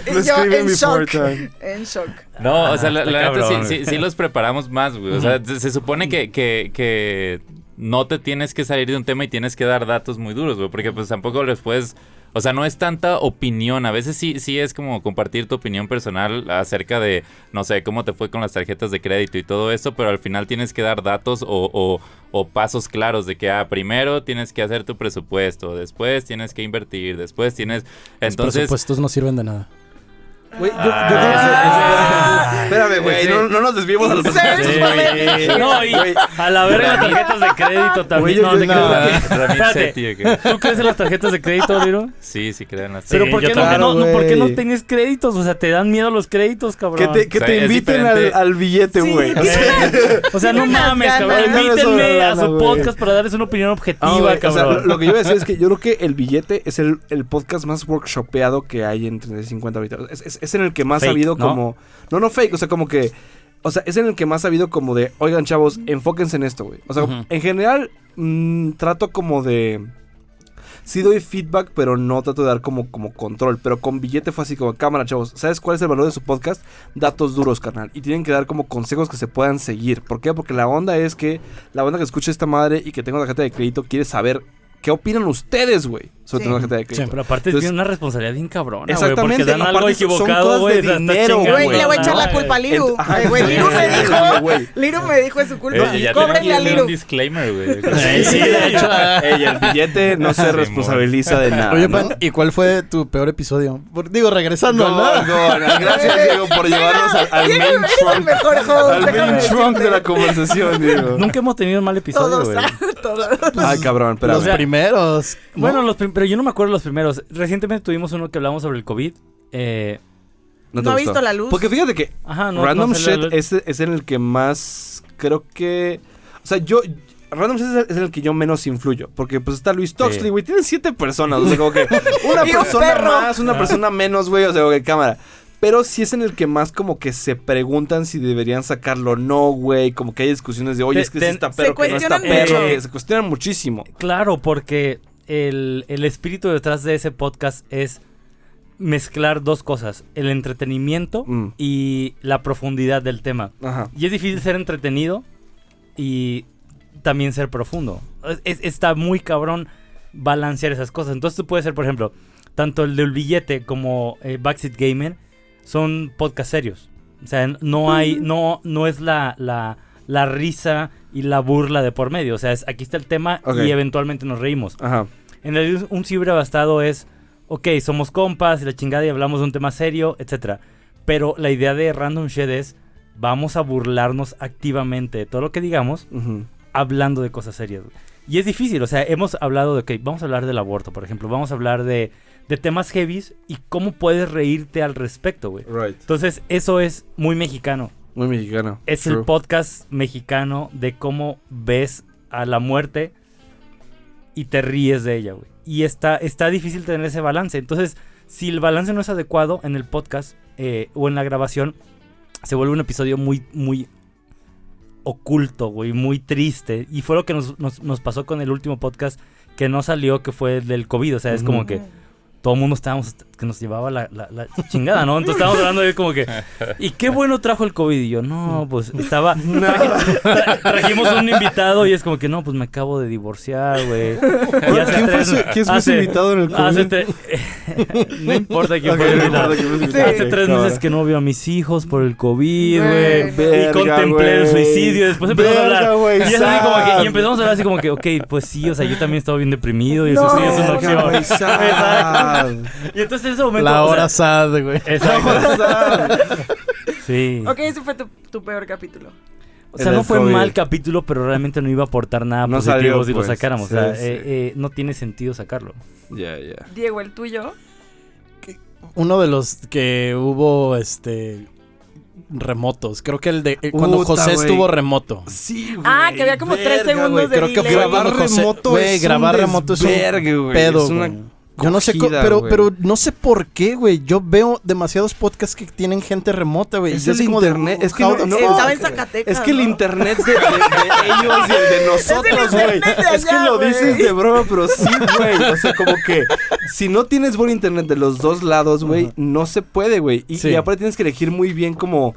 Lo Yo escriben en before shock. time. En shock. No, o sea, la está neta cabrón, sí güey. los preparamos más, güey. O sea, se supone que no te tienes que salir de un tema y tienes que dar datos muy duros, güey. Porque pues tampoco les puedes... O sea, no es tanta opinión. A veces sí es como compartir tu opinión personal acerca de, no sé, cómo te fue con las tarjetas de crédito y todo eso. Pero al final tienes que dar datos o pasos claros de que, primero tienes que hacer tu presupuesto. Después tienes que invertir. Después tienes... Los Entonces... presupuestos no sirven de nada. Güey, yo creo que... Espérame, güey, no nos desviemos a los Insert Sí, polémica. no, y a la verga las tarjetas de crédito también. Güey, no, yo- te no. creas. Ramit Espérate, Sethi, ¿o qué? ¿tú crees en las tarjetas de crédito, Liro? Sí, creo en las Pero Sí, ¿por yo qué, también. ¿por qué no Güey. tienes créditos? O sea, te dan miedo los créditos, cabrón. Que O sea, te es inviten diferente. al billete, Sí, güey. O sea, no Unas mames, cabrón. ganas. Invítenme a Ganas, su güey. podcast para darles una opinión objetiva, Ah, güey, o sea, cabrón. lo que yo iba a decir es que yo creo que el billete es el podcast más workshopeado que hay en 350 ahorita. Es en el que más ha Fake, habido ¿no? como... No fake, o sea, como que... O sea, es en el que más ha habido como de... Oigan, chavos, enfóquense en esto, güey. O sea, Ujú. en general, trato como de... Sí doy feedback, pero no trato de dar como control. Pero con billete fue así como, cámara, chavos. ¿Sabes cuál es el valor de su podcast? Datos duros, carnal. Y tienen que dar como consejos que se puedan seguir. ¿Por qué? Porque la onda es que la banda que escucha esta madre y que tengo tarjeta de crédito quiere saber qué opinan ustedes, güey, sobre Sí. tener tarjeta de crédito. Pero aparte Entonces, tiene una responsabilidad bien cabrona, güey. Exactamente, Porque dan algo aparte son equivocado, cosas güey. de o sea, está dinero, chingando, Güey, le voy a echar ¿no? la culpa a Liru. Ajá, Ay, güey, Liru me sí, dijo. güey. Liru me dijo es su culpa. Y ya Cóbrenle a tenemos que hacer Liru. un disclaimer, güey. Sí, de hecho. Ey, el billete no se Sí, responsabiliza de nada. Oye, ¿no? Pan, ¿y cuál fue tu peor episodio? Digo, regresando, No, ¿no? no, gracias, Diego, por llevarnos al Diego, main eres el trunk. mejor host, Al déjame main trunk decirte. de la conversación, Diego. Nunca hemos tenido un mal episodio, Todos, güey. todos. Ay, cabrón, pero Los primeros. ¿no? Bueno, pero yo no me acuerdo los primeros. Recientemente tuvimos uno que hablamos sobre el COVID. no te No ha gustó. visto la luz. Porque fíjate que Ajá, no. Random no sé Shit es en el que más creo que... O sea, Random Shit es en el que yo menos influyo. Porque pues está Luis Toxley, güey. Tienen 7 personas. O sea, como que una Y un persona perro. más, una persona menos, güey. O sea, como que cámara. Pero sí es en el que más como que se preguntan si deberían sacarlo o no, güey. Como que hay discusiones de, oye, es que sí está perro, que no está cuestionan perro. mucho. Que se cuestionan muchísimo. Claro, porque el espíritu detrás de ese podcast es mezclar dos cosas. El entretenimiento y la profundidad del tema. Ajá. Y es difícil ser entretenido y también ser profundo. Está muy cabrón balancear esas cosas. Entonces tú puedes ser, por ejemplo, tanto el del billete como Backseat Gamer son podcast serios. O sea, no es la risa y la burla de por medio. O sea, aquí está el tema y eventualmente nos reímos. Ajá. En el Un Cibre Bastado es, ok, somos compas y la chingada y hablamos de un tema serio, etcétera. Pero la idea de Random Shit es, vamos a burlarnos activamente de todo lo que digamos, hablando de cosas serias. Y es difícil, o sea, hemos hablado de, ok, vamos a hablar del aborto, por ejemplo. Vamos a hablar de temas heavies y cómo puedes reírte al respecto, güey. Right. Entonces, eso es muy mexicano. Muy mexicano. Es True. el podcast mexicano de cómo ves a la muerte y te ríes de ella, güey. Y está difícil tener ese balance. Entonces, si el balance no es adecuado en el podcast o en la grabación, se vuelve un episodio muy, muy oculto, güey, muy triste. Y fue lo que nos pasó con el último podcast que no salió, que fue el del COVID. O sea, es como que todo el mundo estábamos, que nos llevaba la chingada, ¿no? Entonces estábamos hablando de como que, ¿y qué bueno trajo el COVID? Y yo, no, pues estaba, trajimos un invitado y es como que, no, pues me acabo de divorciar, güey. ¿Quién fue su invitado en el COVID? No importa quién fue el invitado. Hace 3 meses que no veo a mis hijos por el COVID, güey. Y contemplé el suicidio. Después empezamos a hablar. Güey, Y es así como que, y empezamos a hablar así como que, ok, pues sí, o sea, yo también estaba bien deprimido y el suicidio es una opción. Exacto. Y entonces en ese momento, La hora o sea, sad, güey. exacto. Sí. Ok, ese fue tu peor capítulo. O sea, En no el fue COVID. mal capítulo, pero realmente no iba a aportar nada No positivo salió, si pues. lo sacáramos. Sí, o sea, sí. no tiene sentido sacarlo. Ya. Diego, ¿el tuyo? Uno de los que hubo, remotos. Creo que el de cuando Puta, José güey. estuvo remoto. Sí, güey. Ah, que había como 3 segundos güey. de Creo que delay. fue Grabar cuando José- remoto güey, es grabar un remoto es un desvergue, güey. pedo, Es una güey. Yo no sé, cogida, pero güey. no sé por qué, güey. Yo veo demasiados podcasts que tienen gente remota, güey. Es Yo el así como de, internet, es que how no- the no- fuck? Estaba en Zacatecas, Es que el ¿no? internet de ellos y el de nosotros, güey. internet de Es que allá, lo güey. dices de broma, pero sí, güey. O sea, como que si no tienes buen internet de los dos lados, güey, no se puede, güey. Y, Sí. y aparte tienes que elegir muy bien como...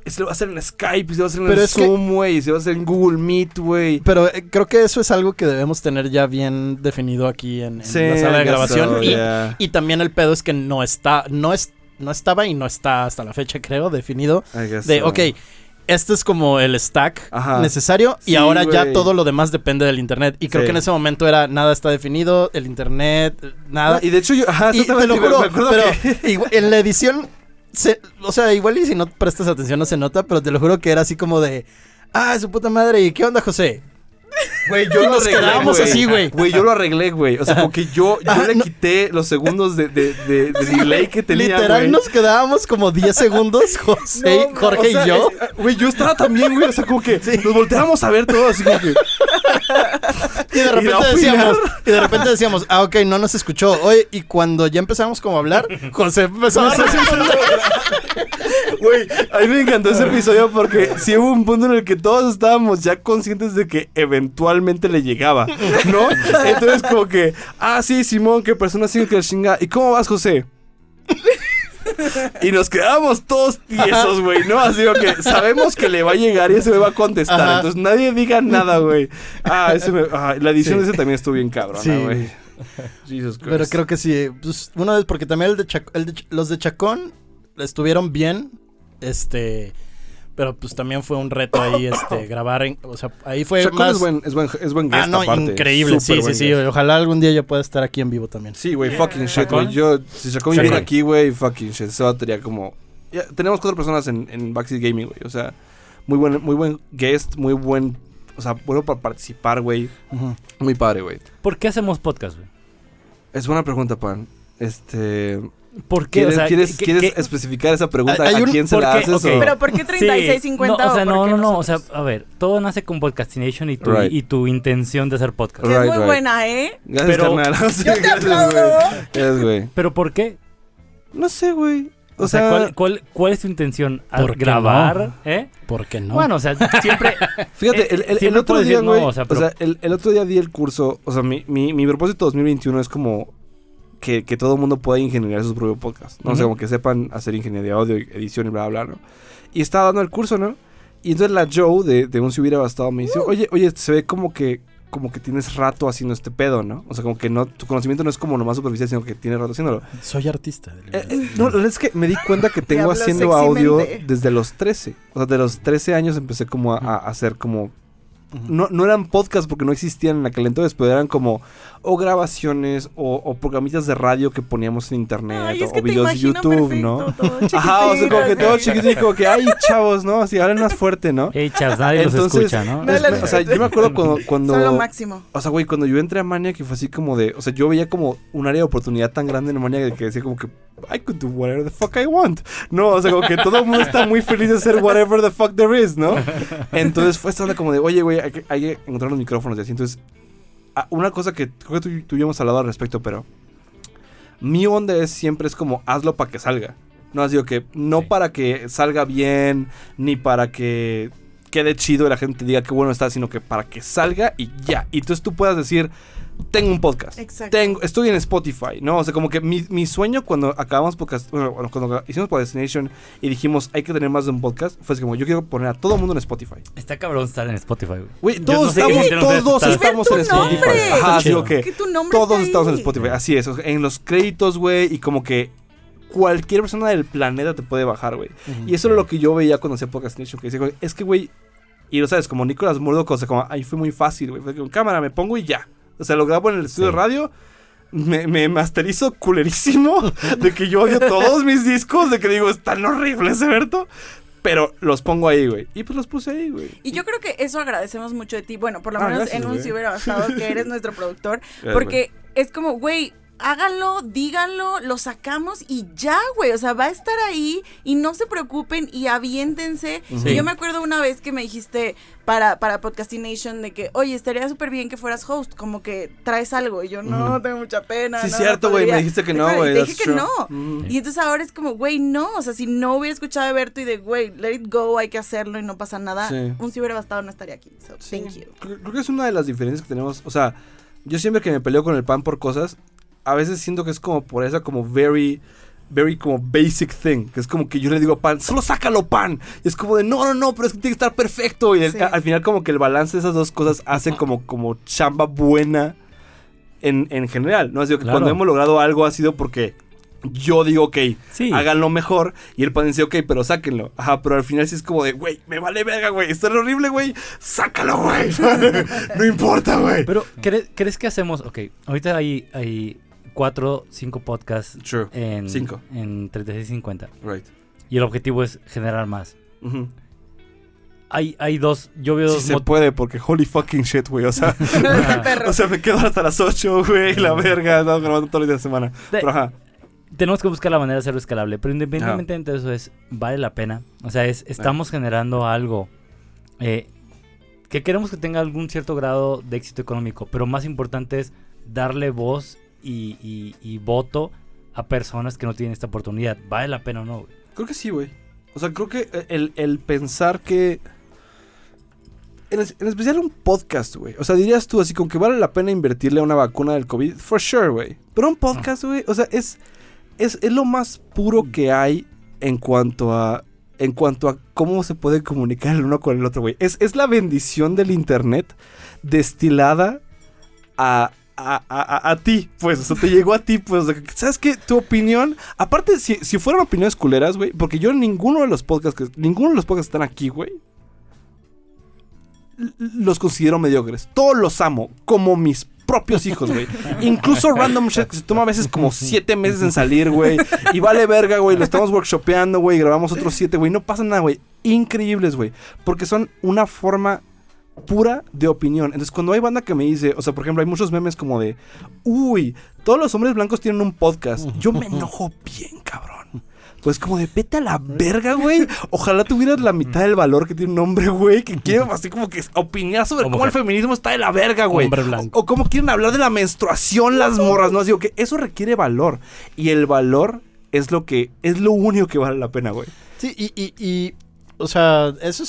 Se lo va a hacer en Skype, se va a hacer en Pero es que- Zoom, güey, se va a hacer en Google Meet, güey. Pero creo que eso es algo que debemos tener ya bien definido aquí en Sí, la sala de I guess grabación. so, y, yeah. y también el pedo es que no estaba y no está hasta la fecha, creo, definido. I guess De, so. ok, este es como el stack Ajá. necesario y Sí, ahora ya güey. todo lo demás depende del internet. Y creo Sí. que en ese momento era nada está definido, el internet, nada. Y de hecho yo... Ajá, Y te lo exactamente, juro, me acuerdo pero que... igual, en la edición, o sea, igual y si no prestas atención no se nota, pero te lo juro que era así como de, su puta madre, ¿y qué onda, José? Güey, yo Y lo nos arreglé, quedábamos güey. así, güey. Güey, yo lo arreglé, güey. O sea, porque yo le no. quité los segundos de delay que tenía, Literal güey. nos quedábamos como 10 segundos, José, No, Jorge o sea, y yo. Güey, yo estaba también, güey. O sea, como que nos volteábamos a ver todos así como que... Y de repente decíamos, ok, no nos escuchó. Oye, y cuando ya empezamos como a hablar, José empezó a Güey, a mí me encantó ese episodio porque sí hubo un punto en el que todos estábamos ya conscientes de que eventualmente le llegaba, ¿no? Entonces como que, sí, Simón, que persona sigue que la chinga. ¿Y cómo vas, José? Y nos quedábamos todos tiesos, güey, ¿no? Así que sabemos que le va a llegar y ese me va a contestar. Ajá. Entonces nadie diga nada, güey. La edición de ese también estuvo bien cabrona, Sí. güey. Jesus Christ. Pero creo que sí. Pues, una vez, porque también los de Chacón estuvieron bien. Pero pues también fue un reto ahí, grabar o sea, ahí fue Chacón más... es buen guest no, aparte. increíble, Súper sí, buen sí. guest. Ojalá algún día yo pueda estar aquí en vivo también. Sí, güey, fucking shit, ¿Chacón? güey. Si Chacón viene Chacón. aquí, güey, fucking shit. Se batería como... tenemos 4 personas en Backseat Gaming, güey. O sea, muy buen guest, muy buen o sea, bueno para participar, güey. Ujú. Muy padre, güey. ¿Por qué hacemos podcast, güey? Es buena pregunta, Pan. ¿Por qué? ¿Quieres especificar esa pregunta? Hay ¿A un- quién se ¿por la qué? haces? Ok. o- Pero ¿por qué 3650? No, o sea, no, o sea, nosotros? a ver, todo nace con Podcastination y Right. y tu intención de hacer podcast. Que es Right, muy right. buena, ¿eh? Gracias, Pero- carnal. Sí, Yo te gracias, aplaudo. güey. Gracias, güey. ¿Pero por qué? No sé, güey. O sea, ¿cuál es tu intención? ¿Al ¿por qué grabar? no? ¿Eh? ¿Por qué no? Bueno, o sea, siempre... Fíjate, el siempre otro puedes día, decir güey, no, o sea, pero- el otro día di el curso, o sea, mi propósito 2021 es como que todo el mundo pueda ingeniar sus propios podcasts, ¿no? O sea, Ujú. como que sepan hacer ingeniería de audio, edición y bla, bla, bla, ¿no? Y estaba dando el curso, ¿no? Y entonces la Joe de Un Si Hubiera Bastado me dice, oye, se ve como que tienes rato haciendo este pedo, ¿no? O sea, como que no, tu conocimiento no es como lo más superficial, sino que tienes rato haciéndolo. Soy artista. No, la verdad es que me di cuenta que tengo Te hablo haciendo audio sexymente. desde los 13. O sea, de los 13 años empecé como a hacer como... Ujú. No eran podcasts porque no existían en aquel entonces, pero eran como o grabaciones o programitas de radio que poníamos en internet Ay, es o que te videos de imagino YouTube, perfecto, ¿no? todo Ajá, o sea, como que chiquitito, todo así. chiquitito, como que, ay, chavos, ¿no? Así, hablen más fuerte, ¿no? Hey, chavos, nadie los Entonces, escucha, ¿no? No, O sea, yo me acuerdo cuando Son lo máximo. o sea, güey, cuando yo entré a Mania, que fue así como de... O sea, yo veía como un área de oportunidad tan grande en Mania que decía como que... I could do whatever the fuck I want. No, o sea, como que todo el mundo está muy feliz de hacer whatever the fuck there is, ¿no? Entonces fue esta onda como de... Oye, güey, hay que encontrar los micrófonos y así. Entonces, una cosa que creo que tú y yo hemos hablado al respecto, pero... Mi onda siempre es como... Hazlo para que salga. No, así que no Sí. para que salga bien, ni para que... quede chido y la gente diga que bueno está, sino que para que salga y ya. Y entonces tú puedas decir, tengo un podcast. Exacto. Estoy en Spotify, ¿no? O sea, como que mi sueño cuando acabamos podcast, bueno, cuando hicimos Podcastination y dijimos, hay que tener más de un podcast, fue así como, yo quiero poner a todo el mundo en Spotify. Está cabrón estar en Spotify, güey. Güey, Yo todos no sé qué estamos, gente todos está- estamos Y en ver tu Spotify. nombre. Ajá, Está digo chido. que Que tu nombre todos está estamos en ahí. Spotify, así es. O sea, en los créditos, güey, y como que cualquier persona del planeta te puede bajar, güey. Y eso era lo que yo veía cuando hacía Podcastination, que decía, güey, es que, güey, y lo sabes, como Nicolás Murdoch, o sea, como, ahí fue muy fácil, güey. Fue con cámara, me pongo y ya. O sea, lo grabo en el estudio Sí. de radio, me masterizo culerísimo, de que yo odio todos mis discos, de que digo, están horribles, Berto. Pero los pongo ahí, güey. Y pues los puse ahí, güey. Y yo creo que eso agradecemos mucho de ti. Bueno, por lo Ah, menos gracias, en un güey. Si Hubiera Bastado, que eres nuestro productor. Gracias, Porque es como, güey, háganlo, díganlo, lo sacamos y ya, güey. O sea, va a estar ahí y no se preocupen y aviéntense. Sí. Y yo me acuerdo una vez que me dijiste para Podcastination de que, oye, estaría súper bien que fueras host, como que traes algo. Y yo, no, tengo mucha pena. Sí, no, cierto, no güey. Me podría". dijiste que no, Pero güey. te that's dije que true. no. Mm. Y entonces ahora es como, güey, no. O sea, si no hubiera escuchado a Berto y de, güey, let it go, hay que hacerlo y no pasa nada, Sí. un Si Hubiera Bastado no estaría aquí. So, thank you. Creo que es una de las diferencias que tenemos. O sea, yo siempre que me peleo con el pan por cosas, a veces siento que es como por esa como very como basic thing, que es como que yo le digo a Pan, solo sácalo, Pan. Y es como de, no, pero es que tiene que estar perfecto. Y Sí. al final como que el balance de esas dos cosas hacen como chamba buena en general, ¿no? Así que Claro. cuando hemos logrado algo ha sido porque yo digo, ok, Sí. háganlo mejor. Y el Pan dice, ok, pero sáquenlo. Ajá, pero al final sí es como de, güey, me vale verga, güey. Esto es horrible, güey. Sácalo, güey. No importa, güey. Pero, ¿crees que hacemos? Ok, ahorita hay 4, 5 podcasts True. en, 5. en 3650. Right. Y el objetivo es generar más. Ujú. Hay dos, yo veo Sí dos se puede, porque holy fucking shit, güey. O sea, Perro. o sea, me quedo hasta las 8, güey. La verga, estamos grabando todos los días de semana. Pero ajá. Tenemos que buscar la manera de hacerlo escalable, pero independientemente de eso vale la pena. O sea, estamos generando algo que queremos que tenga algún cierto grado de éxito económico, pero más importante es darle voz y voto a personas que no tienen esta oportunidad. ¿Vale la pena o no, güey? Creo que sí, güey. O sea, creo que el pensar que... En especial un podcast, güey. O sea, dirías tú así, con que vale la pena invertirle a una vacuna del COVID. For sure, güey. Pero un podcast, güey, o sea, es lo más puro que hay en cuanto a cómo se puede comunicar el uno con el otro, güey. Es la bendición del internet destilada a ti, pues. O sea, te llegó a ti, pues. O sea, ¿sabes qué? Tu opinión... Aparte, si fueran opiniones culeras, güey, porque yo ninguno de los podcasts que están aquí, güey, los considero mediocres. Todos los amo, como mis propios hijos, güey. Incluso Random Shit, que se toma a veces como 7 meses en salir, güey. Y vale verga, güey. Lo estamos workshopeando, güey. Grabamos otros 7, güey. No pasa nada, güey. Increíbles, güey. Porque son una forma pura de opinión. Entonces, cuando hay banda que me dice, o sea, por ejemplo, hay muchos memes como de, uy, todos los hombres blancos tienen un podcast. Yo me enojo bien, cabrón. Pues como de, vete a la verga, güey. Ojalá tuvieras la mitad del valor que tiene un hombre, güey, que quiere así como que opinar sobre cómo el feminismo está de la verga, güey. Hombre blanco. O cómo quieren hablar de la menstruación las morras, ¿no? Digo que eso requiere valor. Y el valor es lo único que vale la pena, güey. Sí, y o sea, eso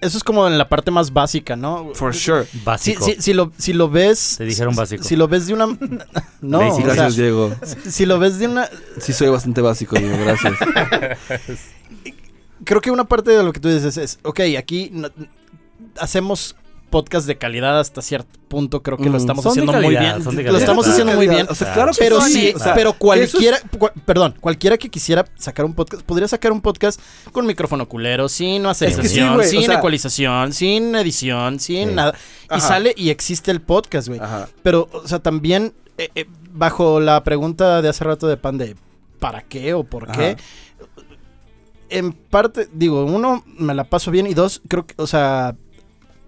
es como en la parte más básica, ¿no? For sure. Básico. Si lo ves... Te dijeron básico. Si lo ves de una... No, Basic. o sea, Gracias, Diego. si lo ves de una... Sí soy bastante básico, Diego, gracias. Creo que una parte de lo que tú dices es, ok, aquí hacemos podcast de calidad hasta cierto punto, creo que lo estamos Son de haciendo muy calidad, bien. son de Lo estamos calidad. haciendo muy bien. O sea, claro que Pero sí. sí, O sea, pero que eso cualquiera, cualquiera que quisiera sacar un podcast, podría sacar un podcast con micrófono culero, sin aceleración, Es que sí, güey, sin o sea, ecualización, sin edición, sin sí. nada. Y Ajá. sale y existe el podcast, güey. Ajá. Pero, o sea, también, bajo la pregunta de hace rato de Pan de ¿para qué o por qué? En parte, digo, uno, me la paso bien, y dos, creo que, o sea,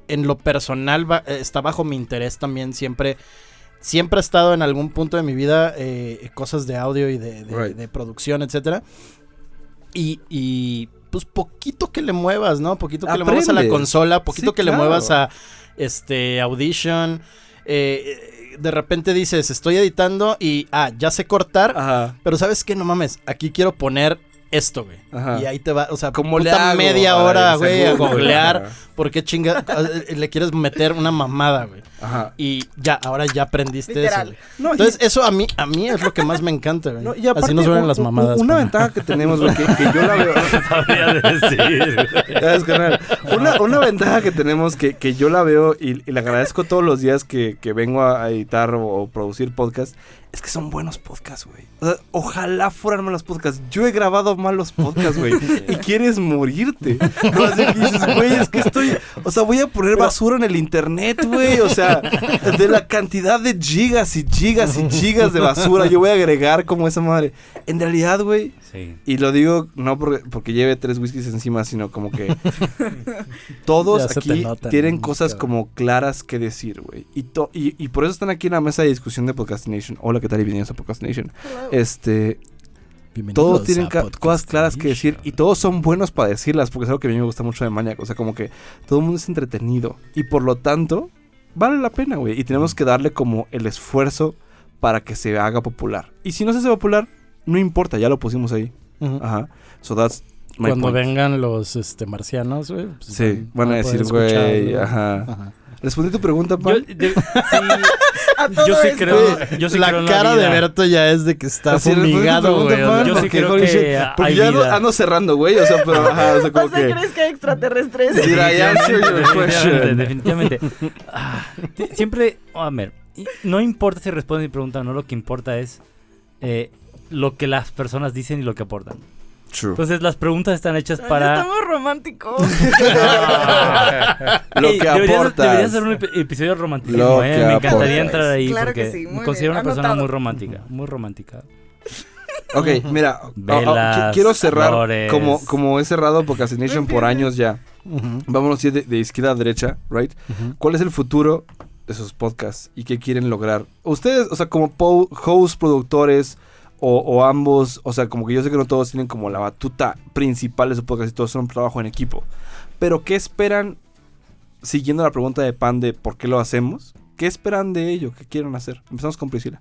en lo personal está bajo mi interés también siempre ha estado en algún punto de mi vida cosas de audio y de producción, etcétera. Y pues poquito que le muevas, ¿no? Poquito que le muevas a la consola, poquito Sí, que le claro. muevas a Audition. De repente dices, estoy editando y ya sé cortar, Ajá. pero ¿sabes qué? No mames, aquí quiero poner esto, güey. Ajá. Y ahí te va, o sea, ¿Cómo le puta hago media para hora, irse güey, a Google? googlear. Ajá. ¿Por qué chinga le quieres meter una mamada, güey? Ajá. Y ya, ahora ya aprendiste Literal. eso, güey. No, Entonces, eso a mí es lo que más me encanta, güey. No, y aparte, así nos ven las mamadas. Una pana. ventaja que tenemos, güey, que yo la veo. Sabría decir. Ya ves, carnal. Una ventaja que tenemos que yo la veo y le agradezco todos los días que vengo a editar o producir podcast, es que son buenos podcasts, güey. O sea, ojalá fueran malos podcasts. Yo he grabado malos podcasts, güey. Y quieres morirte. No, así que dices, güey, es que o sea, voy a poner basura en el internet, güey. O sea, de la cantidad de gigas y gigas y gigas de basura, yo voy a agregar como esa madre. En realidad, güey, Sí. y lo digo no porque lleve 3 whiskies encima, sino como que todos Ya se te aquí nota, tienen ¿no? cosas Cabrón. como claras que decir, güey. Y por eso están aquí en la mesa de discusión de Podcastination. Hola, ¿qué tal? Y bienvenidos a Podcastination. Bienvenidos Todos tienen a cosas claras que decir Podcastination. y todos son buenos para decirlas, porque es algo que a mí me gusta mucho de Maniac. O sea, como que todo el mundo es entretenido y por lo tanto vale la pena, güey. Y tenemos que darle como el esfuerzo para que se haga popular. Y si no se hace popular, no importa, ya lo pusimos ahí. Ujú. Ajá. So that's my Cuando point. vengan los marcianos, güey. Pues, Sí, van a decir, poder güey, escucharlo. ajá. ¿Respondí tu pregunta, Yo, Pan? A todo yo sí esto. creo. Yo sí La creo en cara vida. de Berto ya es de que está Así, ¿respondí tu fumigado, pregunta, güey. Pan? Yo sí Porque, creo holy que shit, porque hay ya vida. ando cerrando, güey, o sea, pero ajá, o sea, como O sea, que... ¿crees que hay extraterrestres? Did I answer your question? Definitivamente. Siempre, a ver, no importa si respondes mi pregunta o no, lo que importa es lo que las personas dicen y lo que aportan. True. Entonces las preguntas están hechas Ay, para... Estamos románticos. Lo que aportas. Debería ser un episodio romántico. Lo que Me encantaría aportas. entrar ahí Claro porque que sí, muy me considero bien, una persona anotado. muy romántica. Muy romántica. Ok, mira, Velas, quiero cerrar flores. como he cerrado Podcastination por años ya. Ujú. Vámonos de izquierda a derecha, right? Ujú. ¿Cuál es el futuro de sus podcasts y qué quieren lograr? Ustedes, o sea, como hosts, productores o ambos, o sea, como que yo sé que no todos tienen como la batuta principal de su podcast y todos son un trabajo en equipo. Pero ¿qué esperan, siguiendo la pregunta de Pan de por qué lo hacemos? ¿Qué esperan de ello? ¿Qué quieren hacer? Empezamos con Priscila.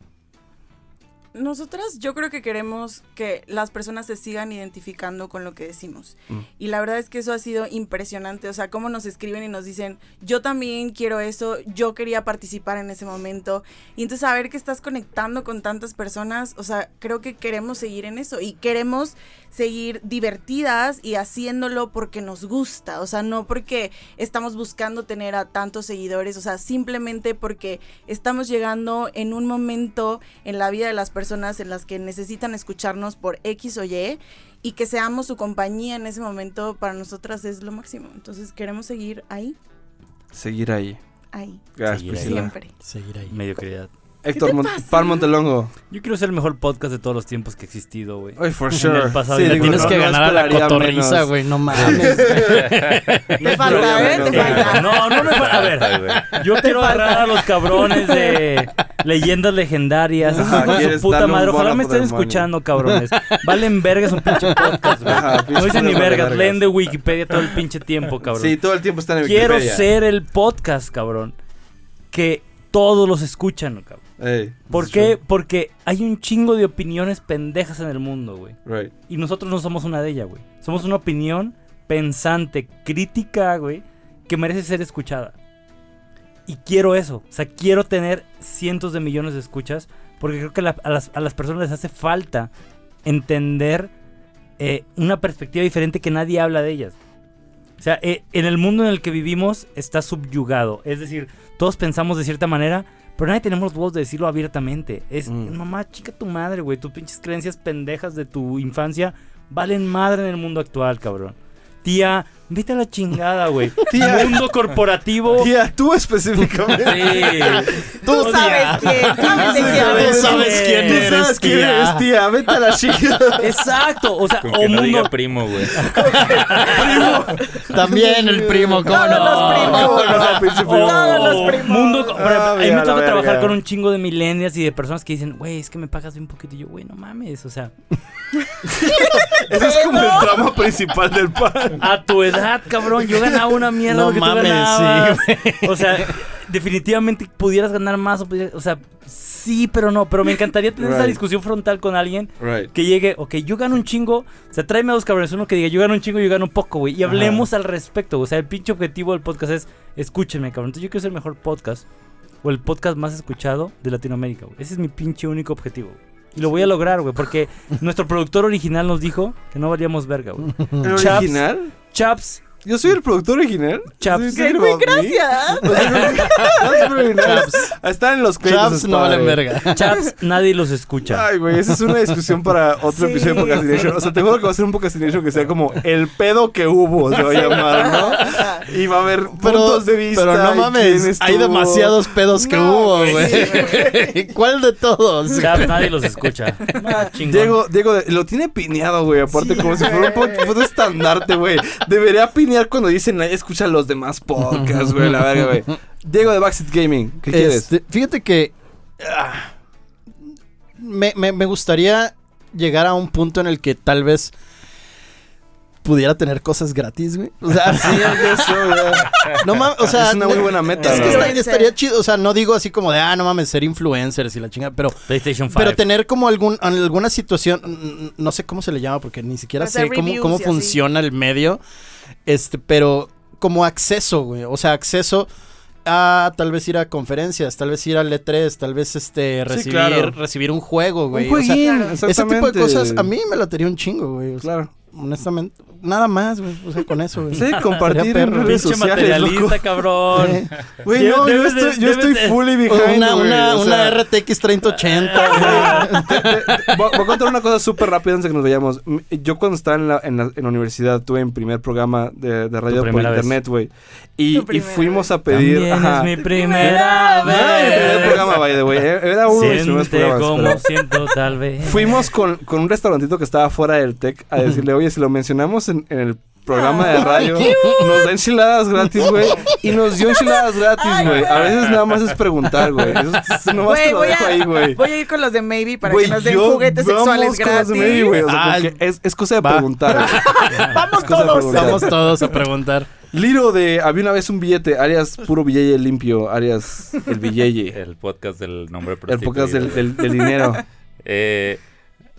Nosotras yo creo que queremos que las personas se sigan identificando con lo que decimos. Y la verdad es que eso ha sido impresionante. O sea, cómo nos escriben y nos dicen, yo también quiero eso, yo quería participar en ese momento. Y entonces saber que estás conectando con tantas personas, o sea, creo que queremos seguir en eso. Y queremos seguir divertidas y haciéndolo porque nos gusta. O sea, no porque estamos buscando tener a tantos seguidores. O sea, simplemente porque estamos llegando en un momento en la vida de las personas en las que necesitan escucharnos por X o Y, y que seamos su compañía en ese momento para nosotras es lo máximo. Entonces queremos seguir ahí. Seguir ahí. Ahí. Gracias, Seguir ahí. Priscila. Siempre. Seguir ahí. Mediocridad. Héctor Pan Montelongo. Yo quiero ser el mejor podcast de todos los tiempos que ha existido, güey. Ay, for En sure. el pasado Sí, y le el tienes futuro. que ganar a la esperaría cotorriza, menos. güey, no mames. Te falta, ¿eh? Te falta. No me falta. A ver, yo quiero agarrar a los cabrones de leyendas legendarias. Ajá, Con su quieres puta darle un madre. Ojalá bono me por estén demonio. escuchando, cabrones. Valen vergas un pinche podcast, güey. Ajá, No dicen ni pinche vergas. vergas. Leen de Wikipedia todo el pinche tiempo, cabrón. Sí, todo el tiempo están en Quiero Wikipedia. ser el podcast, cabrón, que todos los escuchan, cabrón. Ey, ¿Por it's qué? Porque hay un chingo de opiniones pendejas en el mundo, güey. true. Right. Y nosotros no somos una de ellas, güey. Somos una opinión pensante, crítica, güey, que merece ser escuchada. Y quiero eso. O sea, quiero tener cientos de millones de escuchas porque creo que a las personas les hace falta entender una perspectiva diferente que nadie habla de ellas. O sea, en el mundo en el que vivimos está subyugado. Es decir, todos pensamos de cierta manera, pero nadie tenemos los huevos de decirlo abiertamente. Es, mamá, chica tu madre, güey. Tus pinches creencias pendejas de tu infancia valen madre en el mundo actual, cabrón. Tía, vete a la chingada, güey. Tía. Mundo corporativo. Tía, tú específicamente. Sí. Tú sabes quién. Sabes de quién sabes hablas. sabes quién Tú eres, sabes quién tía. eres, tía. Vete a la chica. Exacto. O sea, Con o que no mundo. diga primo, güey. También el primo, ¿cómo Todos no? los primos. No, pinche primo. Todos los primos. Mundo, a mí mira, me toca la trabajar verga. con un chingo de millennials y de personas que dicen, güey, es que me pagas de un poquito. Y yo, güey, no mames, o sea, Ese es como el trama principal del pan. a tu edad, cabrón, yo ganaba una mierda No lo que mames, tú ganabas. sí, O sea, definitivamente pudieras ganar más, o sea, sí, pero no. Pero me encantaría tener esa Right. discusión frontal con alguien Right. que llegue, ok, yo gano un chingo. O sea, tráeme a dos cabrones, uno que diga, yo gano un chingo y yo gano poco, güey. Y hablemos al respecto. O sea, el pinche objetivo del podcast es, escúchenme, cabrón. Entonces yo quiero ser el mejor podcast o el podcast más escuchado de Latinoamérica, güey. Ese es mi pinche único objetivo, güey. Y lo voy a lograr, güey, porque nuestro productor original nos dijo que no valíamos verga, güey. ¿El Chaps. original? Chaps, Yo soy el productor original. Chaps. ¿Sí, Güey, about me? gracias. That's very nice. Chaps. Están en los créditos. Chaps no valen verga. Chaps, nadie los escucha. Ay, güey, esa es una discusión para otro Sí. episodio de Podcastination. O sea, te juro que va a ser un Podcastination que sea como el pedo que hubo, se va a llamar, ¿no? Y va a haber puntos de vista. Pero no y mames, quién hay estuvo. demasiados pedos que No, hubo, güey. güey. ¿Cuál de todos? Chaps, nadie los escucha. Ah, chingón. Diego lo tiene pineado, güey. Aparte, como si fuera un puto estandarte, güey. Debería pinear cuando dicen nadie escucha los demás podcasts, güey. La verga, güey. Diego de Backseat Gaming, ¿qué quieres? Fíjate que me gustaría llegar a un punto en el que tal vez pudiera tener cosas gratis, güey. O sea, sí, eso, güey. No mames, o sea, Es una muy buena meta, Es que ¿no? estaría chido, o sea, no digo así como de, no mames, ser influencers y la chingada, pero PlayStation 5. pero tener como alguna situación, no sé cómo se le llama porque ni siquiera Hacer sé cómo reviews y así. funciona el medio, pero como acceso, güey, o sea, acceso a tal vez ir a conferencias, tal vez ir al E3, tal vez claro. recibir un juego, güey. Un jueguín, o sea, ese tipo de exactamente. cosas a mí me latería un chingo, güey. O sea, Claro. honestamente, nada más, güey, o sea, con eso, güey. Sí, compartir Estaría en perro. redes Pinche sociales, materialista, loco. cabrón. Güey, no, yo Debes de- estoy debes de- fully behind, Una güey, o sea, RTX 3080, güey. Voy a contar una cosa súper rápida antes de que nos vayamos. Yo cuando estaba en la universidad tuve mi primer programa de radio por primera vez. internet, güey. Y Tu primera fuimos a pedir... También ajá. es mi primera No era mi primer vez. programa, by the way. Era uno de mis primeros Siente programas. como pero- siento tal vez. Fuimos con un restaurantito que estaba fuera del TEC a decirle, oye, si lo mencionamos en el programa de radio, nos da enchiladas gratis, güey. Y nos dio enchiladas gratis, güey. A veces nada más es preguntar, güey. Eso nomás te lo dejo ahí, güey. Voy a ir con los de Maybe para Güey, que nos den yo- juguetes vamos sexuales con los gratis. de Maybe, güey. O sea, Ah, porque es cosa de va. preguntar. güey. Vamos Es cosa de todos. preguntar. Vamos todos a preguntar. Liro de había una vez un billete, alias puro billete limpio, alias el billete. El podcast del nombre El podcast prostituido. del dinero.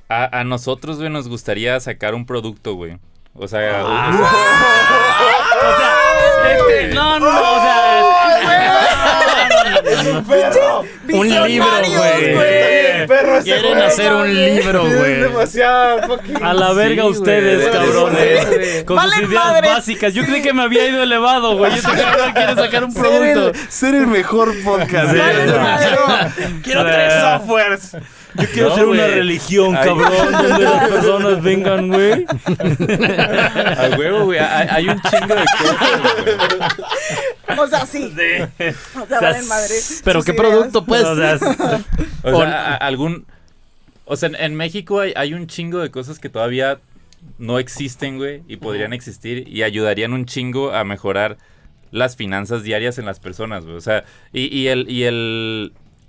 A nosotros, güey, nos gustaría sacar un producto, güey. O sea, No, o sea. Un libro, güey. Quieren hacer un libro, güey. A la verga Sí, ustedes, güey. cabrones. Con sus Valen ideas madres. básicas. Yo creí que me había ido elevado, güey. Este cabrón quiere sacar un producto. Ser el mejor podcast. Sí, güey. no. Quiero A ver. 3 softwares. Yo quiero No, ser una güey. religión, Ay. cabrón, donde las personas vengan, güey. a huevo, güey. Hay un chingo de cosas, güey. O sea, sí. O sea, valen madre. Pero sus ¿qué ideas. producto, pues? O sea, O sea, O sea, en México hay un chingo de cosas que todavía no existen, güey, y podrían existir y ayudarían un chingo a mejorar las finanzas diarias en las personas, güey. O sea,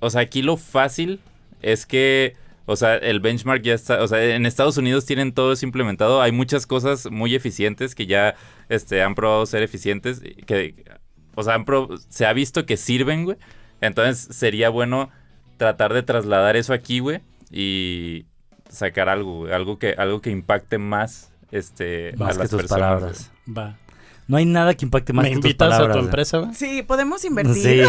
o sea, aquí lo fácil es que, o sea, el benchmark ya está, o sea, en Estados Unidos tienen todo eso implementado. Hay muchas cosas muy eficientes que ya han probado ser eficientes, que, o sea, se ha visto que sirven, güey. Entonces sería bueno tratar de trasladar eso aquí, güey, y sacar algo, güey, algo que impacte más, más a las que tus personas, palabras. Va. No hay nada que impacte más ¿Me que tus invitas palabras. a tu güey. empresa, güey? Sí, podemos invertir. Sí.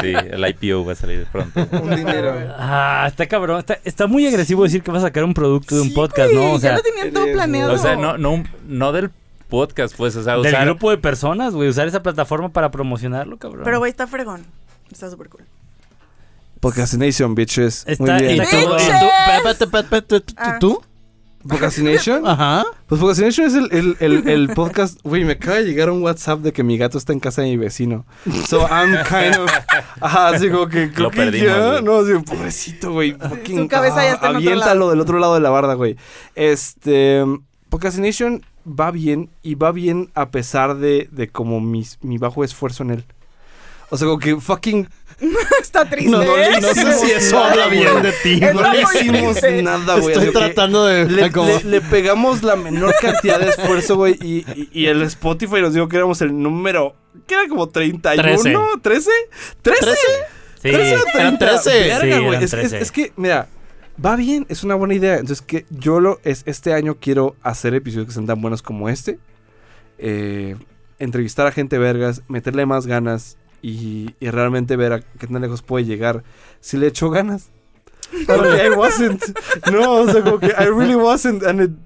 Sí, el IPO va a salir pronto. Un dinero. Está cabrón. Está muy agresivo decir que vas a sacar un producto de un podcast, ¿no? O ya sea, lo tenían todo planeado. O sea, no del podcast, pues, o sea, del usar... grupo de personas, güey. Usar esa plataforma para promocionarlo, cabrón. Pero, güey, está fregón. Está súper cool. Podcastination, bitches. Muy Está- bien. está- ¡Bitches! Ah. ¿Tú? ¿Podcastination? Ajá. Pues Podcastination es el podcast. Güey, me acaba de llegar un WhatsApp de que mi gato está en casa de mi vecino. So I'm kind of. Ajá, así como que. Creo Lo que perdimos, ya. güey. No, así, pobrecito, güey. Fucking. su cabeza ya está en otro aviéntalo lado. del otro lado de la barda, güey. Podcastination va bien. Y va bien a pesar de como mi bajo esfuerzo en él. O sea, como que fucking. Está triste. No sé si eso habla bien de ti, Es No muy le hicimos triste. nada, güey. Estoy así que tratando de... le pegamos la menor cantidad de esfuerzo, güey. Y el Spotify nos dijo que éramos el número. ¿Qué era como 31? 13. ¿13? ¿13? Sí. Eran 13. Verga, Sí, güey. eran Es 13. que, mira, va bien, es una buena idea. Entonces, que yo este año quiero hacer episodios que sean tan buenos como este. Entrevistar a gente vergas, meterle más ganas y realmente ver a qué tan lejos puede llegar si le echo ganas. Porque I wasn't. No, o sea, como que I really wasn't and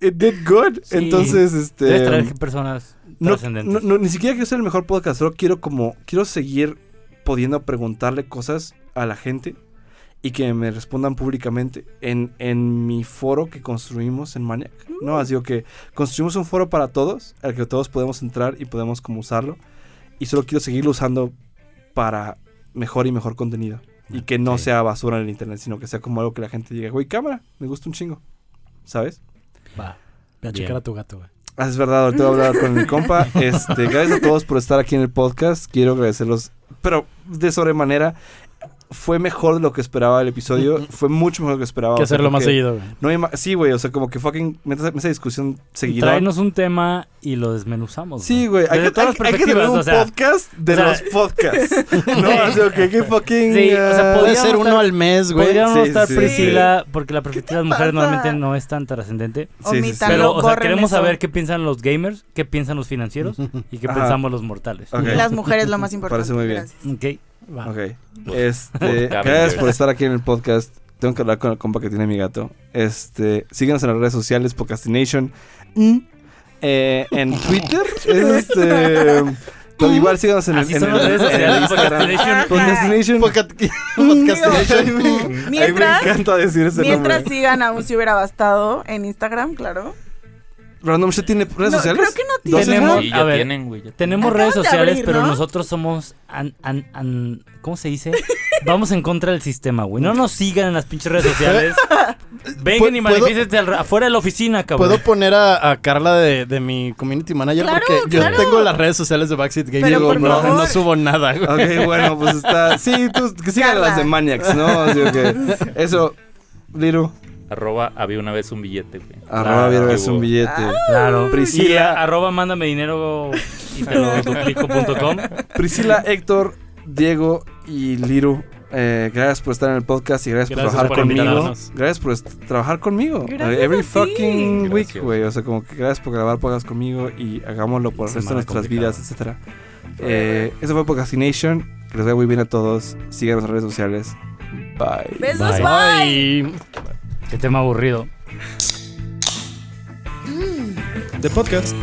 it did good. Sí. Entonces, Debes traer personas trascendentes. ni siquiera quiero ser el mejor podcast, solo quiero seguir pudiendo preguntarle cosas a la gente y que me respondan públicamente en mi foro que construimos en Maniac. No, así que construimos un foro para todos, al que todos podemos entrar y podemos como usarlo. Y solo quiero seguirlo usando para mejor y mejor contenido. Y que no sea basura en el internet, sino que sea como algo que la gente diga, güey, cámara, me gusta un chingo. ¿Sabes? Va. Voy a checar a tu gato, güey. Ah, es verdad, ahorita voy a hablar con mi compa. Gracias a todos por estar aquí en el podcast. Quiero agradecerlos, pero de sobremanera. Fue mejor de lo que esperaba el episodio. Fue mucho mejor de lo que esperaba. Hay que O sea, hacerlo más porque seguido, güey. No hay sí, güey, o sea, como que fucking metas esa discusión seguida. Tráenos un tema y lo desmenuzamos. Sí, güey, hay Desde que todas las tener perspectivas, un o sea, podcast de o sea, los podcasts. No, o sea, que fucking... Sí, o sea, Puede podríamos ser uno estar- al mes, güey. Podríamos Sí, estar sí, Priscila, porque la perspectiva de las mujeres pasa? normalmente no es tan trascendente. Omítanlo, Pero, o sea, borren queremos eso. saber qué piensan los gamers, qué piensan los financieros y qué Ajá. pensamos los mortales. Ok. Y las mujeres lo más importante. Parece muy bien. Gracias. Ok. Va. Ok. Por Gracias por estar aquí en el podcast. Tengo que hablar con el compa que tiene mi gato. Síganos en las redes sociales, Podcastination. En Twitter. Pero igual síganos en Así en son las redes sociales, Instagram. Podcastination. Podcastination. A mí me Mientras- encanta decir ese Mientras nombre. sigan aún si hubiera bastado en Instagram, claro. Random Shit tiene redes No, sociales. creo que no tiene. Tenemos- Sí, a ya ver, tienen, güey. ya Tenemos Acaban redes de sociales, abrir, pero ¿no? nosotros somos ¿cómo se dice? Vamos en contra del sistema, güey. No nos sigan en las pinches redes sociales. Vengan y ¿Puedo- manifiéstense afuera de la oficina, cabrón. ¿Puedo poner a Carla de mi community manager? Claro, Porque claro. yo tengo las redes sociales de Backseat Gaming. Pero Digo, por no, favor. no subo nada, güey. Ok, bueno, pues está. Sí, tú, que sigan Carla. las de Maniacs, ¿no? Así que. Eso, Liru. Había una vez un billete, güey. Arroba bien, es hubo. un billete. Claro. Priscila. Y arroba mándame dinero y te lo duplico.com. Priscila, Héctor, Diego y Liru. Gracias por estar en el podcast y gracias, Gracias por trabajar por conmigo. invitarnos. Gracias por trabajar conmigo. Gracias Every a ti. fucking week, Gracias. güey. O sea, como que gracias por grabar podcasts conmigo y hagámoslo por el resto de Semana nuestras complicada. vidas, etcétera. Eso fue Podcastination. Que les vaya muy bien a todos. Síganos en las redes sociales. Bye. Besos, Bye. bye. Qué tema aburrido. De podcast.